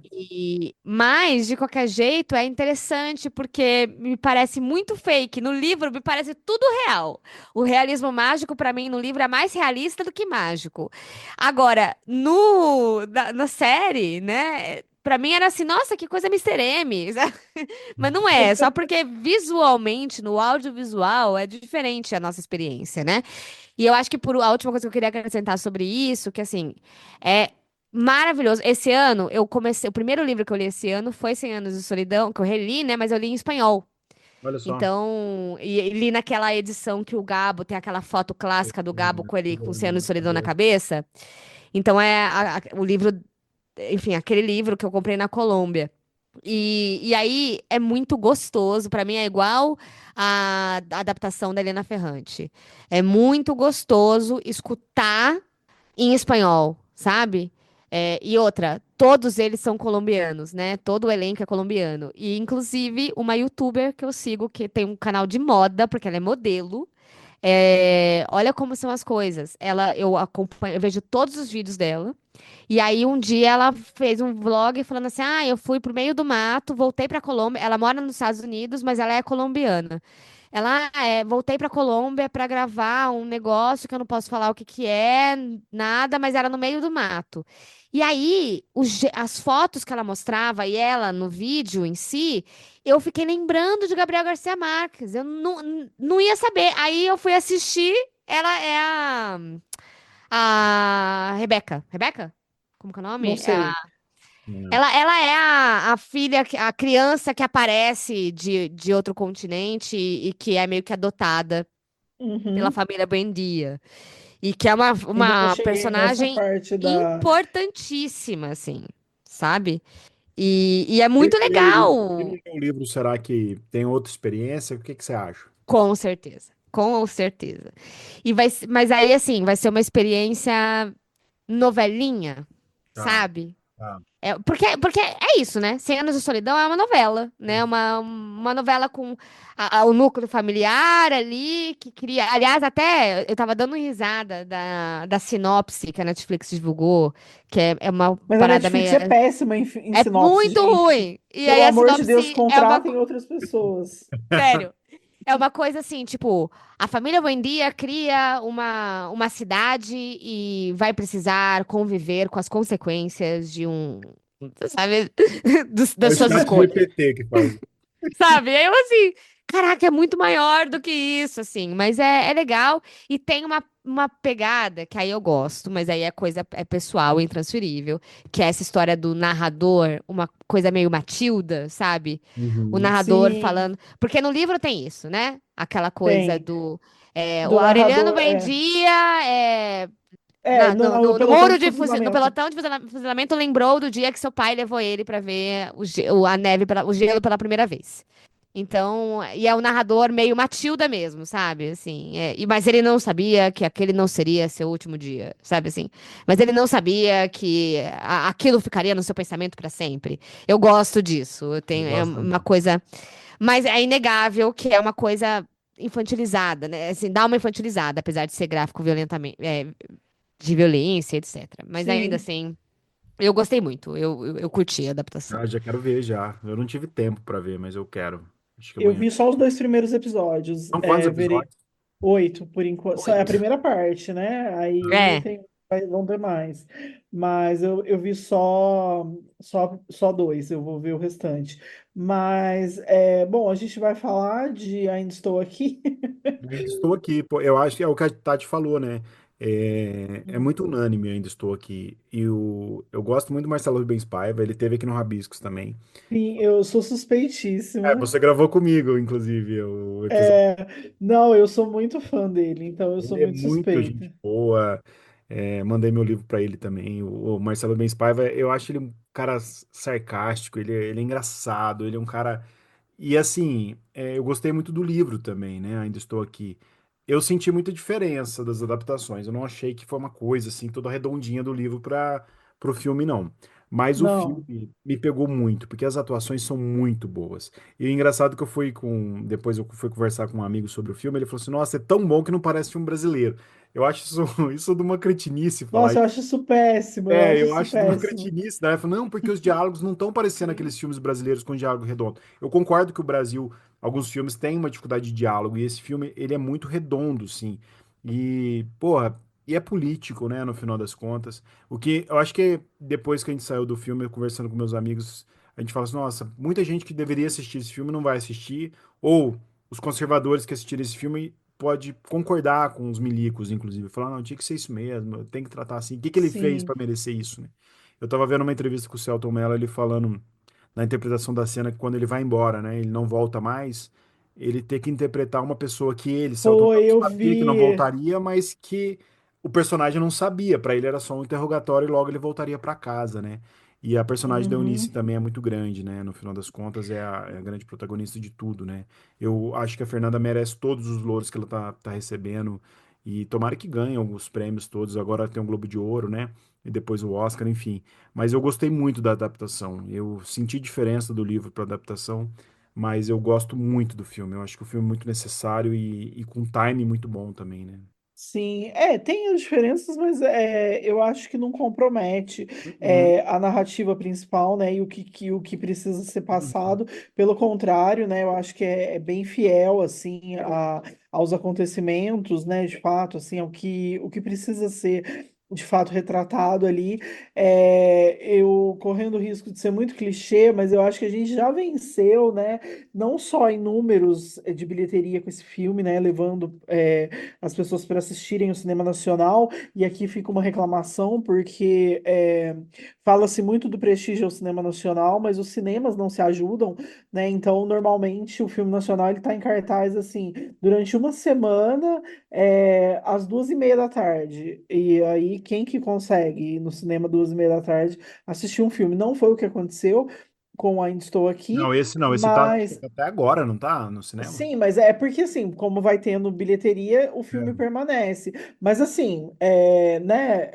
Mas, de qualquer jeito, é interessante porque me parece muito fake. No livro, me parece tudo real. O realismo mágico, pra mim, no livro é mais realista do que mágico. Agora, na série, né? Pra mim era assim, nossa, que coisa Mister M. Mas não é, só porque visualmente, no audiovisual, é diferente a nossa experiência, né? E eu acho que a última coisa que eu queria acrescentar sobre isso, que assim, é maravilhoso. Esse ano, eu comecei. O primeiro livro que eu li esse ano foi 100 Anos de Solidão, que eu reli, né? Mas eu li em espanhol. Olha só. Então, e li naquela edição que o Gabo tem aquela foto clássica do Gabo com ele com 100 Anos de Solidão na cabeça. Então, o livro, enfim, aquele livro que eu comprei na Colômbia. E aí é muito gostoso, pra mim é igual a adaptação da Helena Ferrante. É muito gostoso escutar em espanhol, sabe? E outra, todos eles são colombianos, né? Todo o elenco é colombiano. E inclusive uma youtuber que eu sigo que tem um canal de moda, porque ela é modelo. Olha como são as coisas. Eu acompanho, eu vejo todos os vídeos dela. E aí um dia ela fez um vlog falando assim: "Ah, eu fui pro meio do mato, voltei pra Colômbia. Ela mora nos Estados Unidos, mas ela é colombiana. Voltei pra Colômbia pra gravar um negócio que eu não posso falar o que que é, nada, mas era no meio do mato. E aí, as fotos que ela mostrava e ela no vídeo em si, eu fiquei lembrando de Gabriel Garcia Marques. Eu não ia saber. Aí eu fui assistir. Ela é a Rebeca. Rebeca? Como que é o Não nome? sei. Não. Ela é a filha, a criança que aparece de outro continente e que é meio que adotada pela Uhum. família Buendia. E que é Ainda não uma cheguei nessa personagem parte da. importantíssima, assim, sabe? E é muito Quem leu o livro, quem legal, leu o livro, será que tem outra experiência? O que que você acha? com certeza. Com certeza. Mas aí, assim, vai ser uma experiência novelinha, Tá, sabe? tá. Porque é isso, né? Cem Anos de Solidão é uma novela, né? Uma novela com o núcleo familiar ali, que cria. Aliás, até eu tava dando risada da sinopse que a Netflix divulgou, que é uma Mas a parada Netflix meio. é péssima em É sinopse, muito gente. ruim. E Pelo aí a amor de Deus, sinopse é uma. contratem outras pessoas. Sério. É uma coisa assim, tipo, a família Buendia cria uma cidade e vai precisar conviver com as consequências de sabe, É o das suas chat escolhas. GPT que faz. Sabe? Aí eu assim, caraca, é muito maior do que isso, assim, mas é legal e tem uma pegada que aí eu gosto, mas aí é coisa é pessoal, intransferível, que é essa história do narrador, uma coisa meio Matilda, sabe? O Uhum. narrador Sim, falando, porque no livro tem isso, né? Aquela coisa tem. do o Do Aureliano narrador, é. Buendia é, É, no no pelotão muro de no fuzilamento. pelotão de fuzilamento lembrou do dia que seu pai levou ele pra ver a neve, o gelo pela primeira vez. Então, e é o narrador meio Matilda mesmo, sabe? Assim, mas ele não sabia que aquele não seria seu último dia, sabe assim? Mas ele não sabia que aquilo ficaria no seu pensamento pra sempre. Eu gosto disso. Eu Eu tenho é gosto uma também. coisa, mas é inegável que é uma coisa infantilizada, né? Assim, dá uma infantilizada, apesar de ser gráfico violentamente, de violência, etc. Mas ainda Sim, assim, eu gostei muito. Eu curti a adaptação. Ah, já quero ver já. Eu não tive tempo pra ver, mas eu quero. Acho que eu amanhã. vi só os dois primeiros episódios. São quantos É, verei episódios? 8 por enquanto. Só é a 8. primeira parte, né? Aí É. tem, vão ter mais. Mas eu vi só dois, eu vou ver o restante. Mas, bom, a gente vai falar de Ainda Estou Aqui. Ainda estou aqui. Pô, eu acho que é o que a Tati falou, né? É muito unânime, ainda estou aqui. E eu gosto muito do Marcelo Rubens Paiva, ele teve aqui no Rabiscos também. Sim, eu sou É, suspeitíssima. você gravou comigo, inclusive, o episódio. É, não, eu sou muito fã dele, então eu sou Ele é muito muito gente suspeita. boa. Mandei meu livro para ele também. O Marcelo Rubens Paiva, eu acho ele um cara sarcástico, ele é engraçado, ele é um cara. E assim, eu gostei muito do livro também, né? Ainda estou aqui. Eu senti muita diferença das adaptações. Eu não achei que foi uma coisa assim, toda redondinha do livro para o filme, não. Mas o Não, filme me pegou muito, porque as atuações são muito boas. E o engraçado que eu fui com. Depois eu fui conversar com um amigo sobre o filme, ele falou assim: Nossa, é tão bom que não parece filme brasileiro. Eu acho isso, isso de uma cretinice falar. nossa, eu acho isso péssimo, eu É, acho eu isso acho de uma péssimo. cretinice, né? Não, porque os diálogos não estão parecendo aqueles filmes brasileiros com diálogo redondo. Eu concordo que o Brasil, alguns filmes têm uma dificuldade de diálogo, e esse filme, ele é muito redondo, sim. E, porra, e é político, né, no final das contas. O que eu acho que depois que a gente saiu do filme, conversando com meus amigos, a gente fala assim, nossa, muita gente que deveria assistir esse filme não vai assistir, ou os conservadores que assistiram esse filme pode concordar com os milicos, inclusive, falar, não, tinha que ser isso mesmo, tem que tratar assim. O que que ele fez para Sim, merecer isso, né? Eu tava vendo uma entrevista com o Selton Mello, ele falando na interpretação da cena que quando ele vai embora, né, ele não volta mais, ele ter que interpretar uma pessoa que ele, Selton foi, Mello, eu sabia que não vi. voltaria, mas que o personagem não sabia, para ele era só um interrogatório e logo ele voltaria para casa, né? E a personagem da Eunice Uhum. também é muito grande, né? No final das contas, é a grande protagonista de tudo, né? Eu acho que a Fernanda merece todos os louros que ela tá recebendo. E tomara que ganhe os prêmios todos. Agora tem um Globo de Ouro, né? E depois o Oscar, enfim. Mas eu gostei muito da adaptação. Eu senti diferença do livro para adaptação, mas eu gosto muito do filme. Eu acho que o filme é muito necessário e com um time muito bom também, né? Sim, tem as diferenças, mas eu acho que não compromete Uhum, a narrativa principal, né, e o que precisa ser uhum. passado. Pelo contrário, né, eu acho que é bem fiel, assim, aos acontecimentos, né, de fato, assim, o que precisa ser. de fato retratado ali. Eu correndo o risco de ser muito clichê, mas eu acho que a gente já venceu, né? Não só em números de bilheteria com esse filme, né? Levando as pessoas para assistirem o cinema nacional. E aqui fica uma reclamação, porque fala-se muito do prestígio ao cinema nacional, mas os cinemas não se ajudam, né? Então, normalmente, o filme nacional ele está em cartaz assim durante uma semana às 2h30 da tarde. E aí, quem que consegue ir no cinema 2h30 da tarde assistir um filme? Não foi o que aconteceu com Ainda Estou Aqui, Não, esse não. Esse tá mas até agora, não tá no cinema? sim, mas é porque assim, como vai tendo bilheteria, o filme É. permanece. Mas assim, né,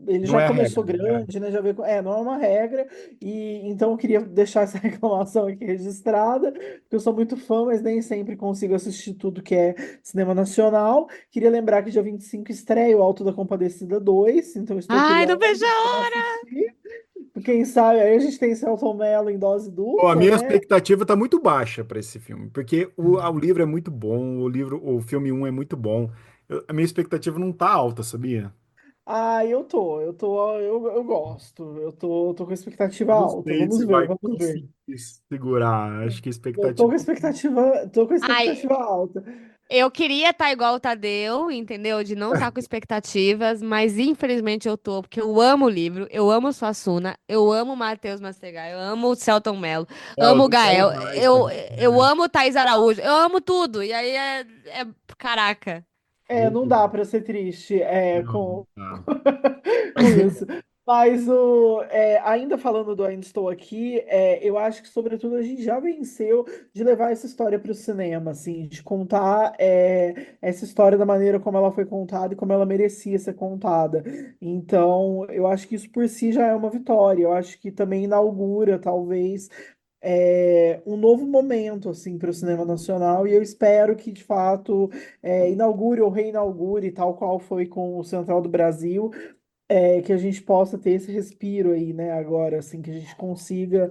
ele Não já é a começou regra, né? grande, né? Já veio, não é uma regra, e então eu queria deixar essa reclamação aqui registrada, porque eu sou muito fã, mas nem sempre consigo assistir tudo que é cinema nacional. Queria lembrar que dia 25 estreia o Alto da Compadecida 2, então estou Ai, não curiosa vejo a para hora! assistir. Quem sabe aí a gente tem Selton Mello em dose Pô, a dupla, minha né? expectativa tá muito baixa para esse filme, porque o livro é muito bom, o filme um é muito bom. A minha expectativa não tá alta, sabia? Ah, eu gosto. Eu tô com expectativa Não alta. sei Vamos se ver, vai vamos ver. conseguir segurar. Acho que a Eu tô expectativa. com expectativa, tô com Ai, expectativa alta. eu queria estar igual o Tadeu, entendeu? De não estar com expectativas, mas infelizmente eu tô, porque eu amo o livro, eu amo o Suassuna, eu amo o Matheus Mastegar, eu amo o Selton Mello, É, amo os o Gael, originais eu, também, eu né? amo o Thaís Araújo, eu amo tudo. E aí caraca. Não Loucura. dá pra ser triste Não, com, tá. com isso. Mas ainda falando do Ainda Estou Aqui, eu acho que, sobretudo, a gente já venceu de levar essa história para o cinema, assim, de contar essa história da maneira como ela foi contada e como ela merecia ser contada. Então, eu acho que isso por si já é uma vitória. Eu acho que também inaugura, talvez, um novo momento assim para o cinema nacional, e eu espero que de fato inaugure ou reinaugure, tal qual foi com o Central do Brasil, que a gente possa ter esse respiro aí, né, agora, assim, que a gente consiga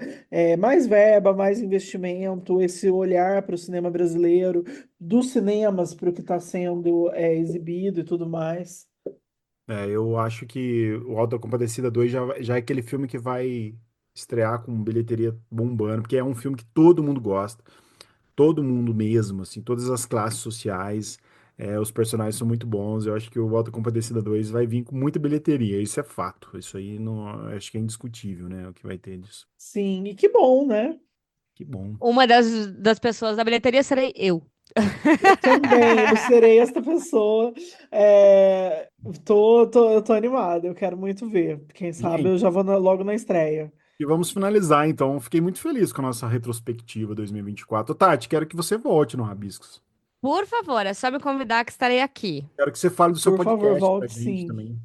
mais verba, mais investimento, esse olhar para o cinema brasileiro, dos cinemas para o que está sendo exibido e tudo mais. Eu acho que o Auto da Compadecida 2 já é aquele filme que vai estrear com bilheteria bombando, porque é um filme que todo mundo gosta, todo mundo mesmo, assim, todas as classes sociais, os personagens são muito bons. Eu acho que o Auto da Compadecida 2 vai vir com muita bilheteria, isso é fato. Isso aí não, acho que é indiscutível, né, o que vai ter disso. Sim, e que bom, né? Que bom. Uma das pessoas da bilheteria serei eu. Eu também, eu serei esta pessoa. É, eu tô animada, eu quero muito ver. Quem sabe Gente, eu já vou logo na estreia. e vamos finalizar, então. Fiquei muito feliz com a nossa retrospectiva 2024. Tati, quero que você volte no Rabiscos. Por favor, é só me convidar que estarei aqui. Quero que você fale do seu Por favor, podcast pra volte gente sim. também.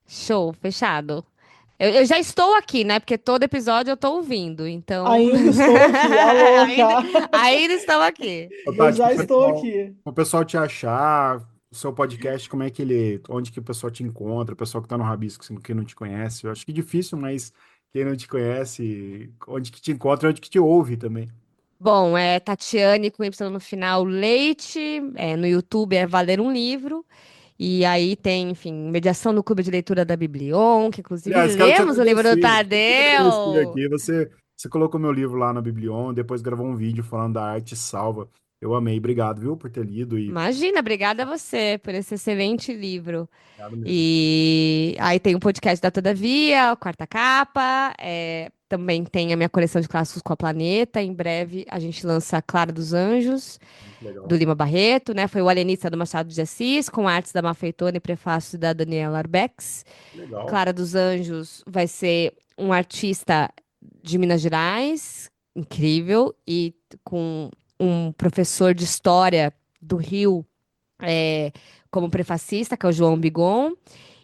Show, fechado. Eu já estou aqui, né? Porque todo episódio eu estou ouvindo, então. Ainda estou aqui, a ainda, louca. ainda estou aqui. Ô, Eu Tati, já estou aqui. pro pessoal te achar, o seu podcast, como é que ele, onde que o pessoal te encontra, o pessoal que tá no Rabiscos, que não te conhece, eu acho que é difícil, mas quem não te conhece, onde que te encontra, onde que te ouve também. Bom, é Tatiane com Y no final, Leite. No YouTube é Valer um Livro. E aí tem, enfim, mediação no Clube de Leitura da Biblion, que inclusive Aliás, quero te lemos o livro do agradecer. Quero te agradecer Tadeu. aqui. Você colocou meu livro lá na Biblion, depois gravou um vídeo falando da arte salva. Eu amei. Obrigado, viu, por ter lido e Imagina, obrigada a você por esse excelente livro. obrigado mesmo. E aí tem o podcast da Todavia, a Quarta Capa. Também tem a minha coleção de clássicos com a Planeta. Em breve a gente lança Clara dos Anjos, Muito do legal. Lima Barreto, né? Foi o Alienista do Machado de Assis, com artes da Mafeitona e prefácio da Daniela Arbex. Legal. Clara dos Anjos vai ser um artista de Minas Gerais, incrível, e com um professor de história do Rio é, como prefacista, que é o João Bigon.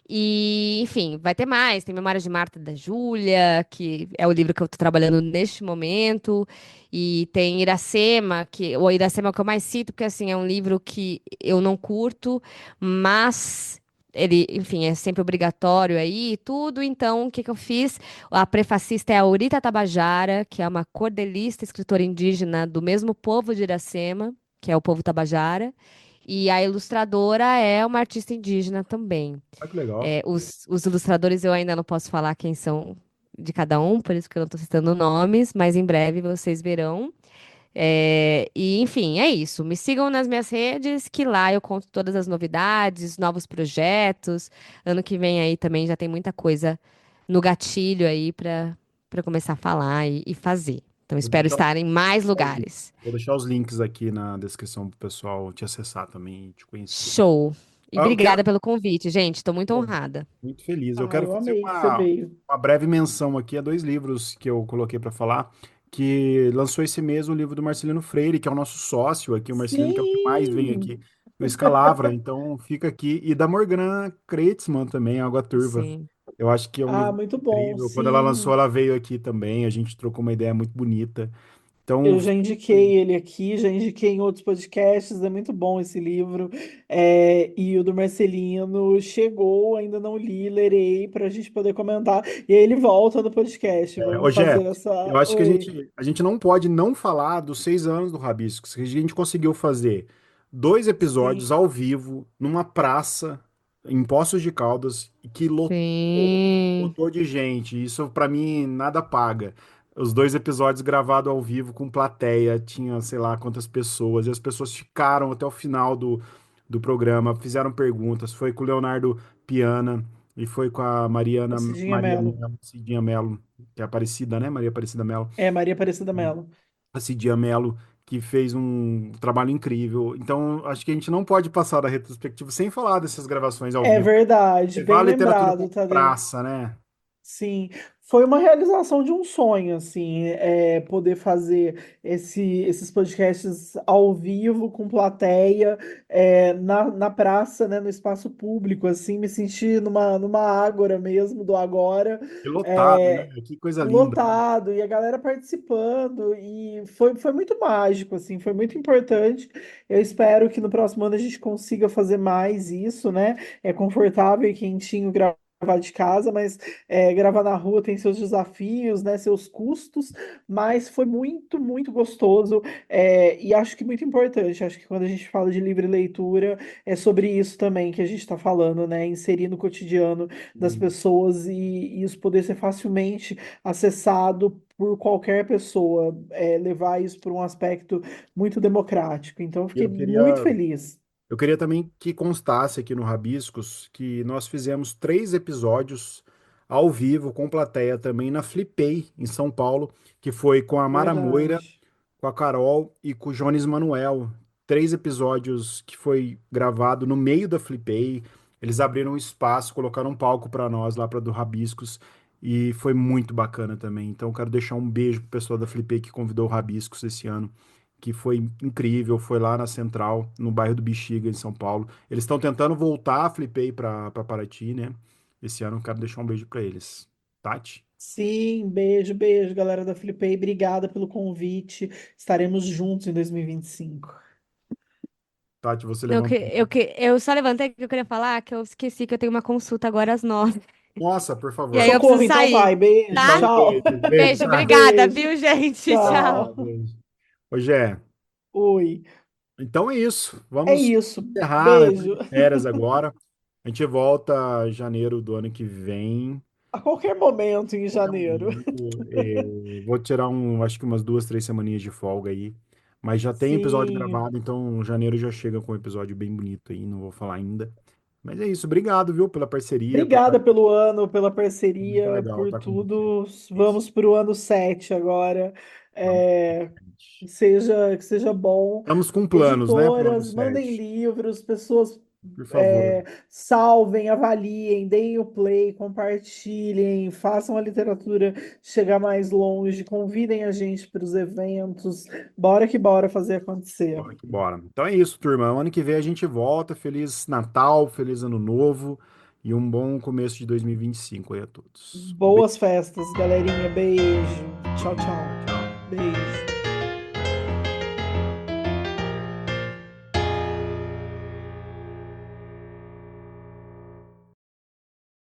E, enfim, vai ter mais. Tem Memórias de Marta da Júlia, que é o livro que eu estou trabalhando neste momento. E tem Iracema, que o Iracema é o que eu mais cito, porque assim, é um livro que eu não curto, mas ele, enfim, é sempre obrigatório aí e tudo. Então, o que que eu fiz? A prefacista é a Aurita Tabajara, que é uma cordelista, escritora indígena do mesmo povo de Iracema, que é o povo Tabajara. E a ilustradora é uma artista indígena também. Ah, que legal. Os ilustradores eu ainda não posso falar quem são de cada um, por isso que eu não estou citando nomes, mas em breve vocês verão. E, enfim, é isso. Me sigam nas minhas redes, que lá eu conto todas as novidades, novos projetos. Ano que vem aí também já tem muita coisa no gatilho aí para começar a falar e fazer. Então, Vou espero deixar, estar em mais deixar os links. lugares. Vou deixar os links aqui na descrição pro pessoal te acessar também e te conhecer. Show! E Ah, eu quero, obrigada pelo convite, gente. Estou muito pô, honrada. muito feliz. Eu Ah, quero eu fazer amei que você veio. uma breve menção aqui a dois livros que eu coloquei para falar, que lançou esse mês o livro do Marcelino Freire, que é o nosso sócio aqui, o Marcelino, que é o que mais vem aqui, Sim, o Escalavra. Então fica aqui. E da Morgana Kreitzmann também, Água Turva. Sim. Eu acho que é um ah, livro muito bom, incrível. Quando ela lançou, sim. ela veio aqui também, a gente trocou uma ideia muito bonita. Então, Eu já indiquei ele aqui, já indiquei em outros podcasts, é muito bom esse livro. E o do Marcelino chegou, ainda não li, lerei para a gente poder comentar. E aí ele volta no podcast. ô Vamos Gé, fazer essa. eu acho que Oi. a gente não pode não falar dos 6 anos do Rabiscos, que a gente conseguiu fazer 2 episódios Sim, ao vivo numa praça em Poços de Caldas e que Sim. lotou de gente. Isso pra mim nada paga. Os 2 episódios gravados ao vivo com plateia, tinha sei lá quantas pessoas, e as pessoas ficaram até o final do programa, fizeram perguntas. Foi com o Leonardo Piana e foi com a a Mariana Cidinha Maria Mello. Mello, Cidinha Mello, que é Aparecida, né? Maria Aparecida Mello. É, Maria Aparecida Mello. A Cidinha Mello, que fez um trabalho incrível. Então, acho que a gente não pode passar da retrospectiva sem falar dessas gravações ao É vivo. verdade, Levar a bem literatura lembrado, para Tadeu. praça, né? Sim, foi uma realização de um sonho, assim, poder fazer esses podcasts ao vivo, com plateia, na praça, né, no espaço público, assim, me sentir numa ágora mesmo, do agora, E lotado, né? é, Que coisa linda, né? lotado, e a galera participando, e foi muito mágico, assim, foi muito importante. Eu espero que no próximo ano a gente consiga fazer mais isso, né? É confortável e quentinho gravar de casa, mas gravar na rua tem seus desafios, né, seus custos, mas foi muito, muito gostoso, e acho que muito importante. Acho que quando a gente fala de livre leitura, é sobre isso também que a gente está falando, né? Inserir no cotidiano das E pessoas e isso poder ser facilmente acessado por qualquer pessoa, levar isso para um aspecto muito democrático. Então, eu fiquei eu muito queria, feliz. eu queria também que constasse aqui no Rabiscos que nós fizemos 3 episódios ao vivo com plateia também na Flipei, em São Paulo, que foi com a Mara Moira, Verdade. com a Carol e com o Jones Manuel. 3 episódios que foi gravado no meio da Flipei. Eles abriram um espaço, colocaram um palco para nós lá para do Rabiscos e foi muito bacana também. Então quero deixar um beijo pro pessoal da Flipei que convidou o Rabiscos esse ano, que foi incrível. Foi lá na Central, no bairro do Bexiga, em São Paulo. Eles estão tentando voltar a Flipei para Paraty, né? Esse ano eu quero deixar um beijo para eles. Tati? Sim, beijo, beijo, galera da Flipei. Obrigada pelo convite. Estaremos juntos em 2025. Tati, você Não, levantou. eu só levantei que eu queria falar que eu esqueci que eu tenho uma consulta agora às 9. Nossa, por E favor. aí eu preciso Socorro, então sair, vai. Beijo, tá? Então, tchau. beijo, beijo, Beijo, tá? obrigada, Beijo, viu, gente? tchau. Tchau. Tchau, beijo. Ô, Gé, Oi. então é isso. É Vamos isso. encerrar as Beijo. férias agora. A gente volta em janeiro do ano que vem. A qualquer momento em Qualquer janeiro. momento. Vou tirar acho que umas 2, 3 semaninhas de folga aí. Mas já tem episódio Sim. gravado, então janeiro já chega com um episódio bem bonito aí. Não vou falar ainda. Mas é isso. Obrigado, viu, pela parceria, por estar. Obrigada pelo ano, pela Muito parceria, legal por estar com você. tudo. É isso. Vamos para o ano 7 agora. Vamos. É, que seja bom. Estamos com planos, né, para o ano Editoras, mandem 7. livros, pessoas Por favor. salvem, avaliem, deem o play, compartilhem, façam a literatura chegar mais longe, convidem a gente para os eventos. Bora que bora fazer acontecer. Bora que bora. Então é isso, turma. Ano que vem a gente volta. Feliz Natal, feliz Ano Novo e um bom começo de 2025 aí a todos. Um beijo. Boas festas, galerinha. Beijo. Tchau, tchau. Tchau. Beijo.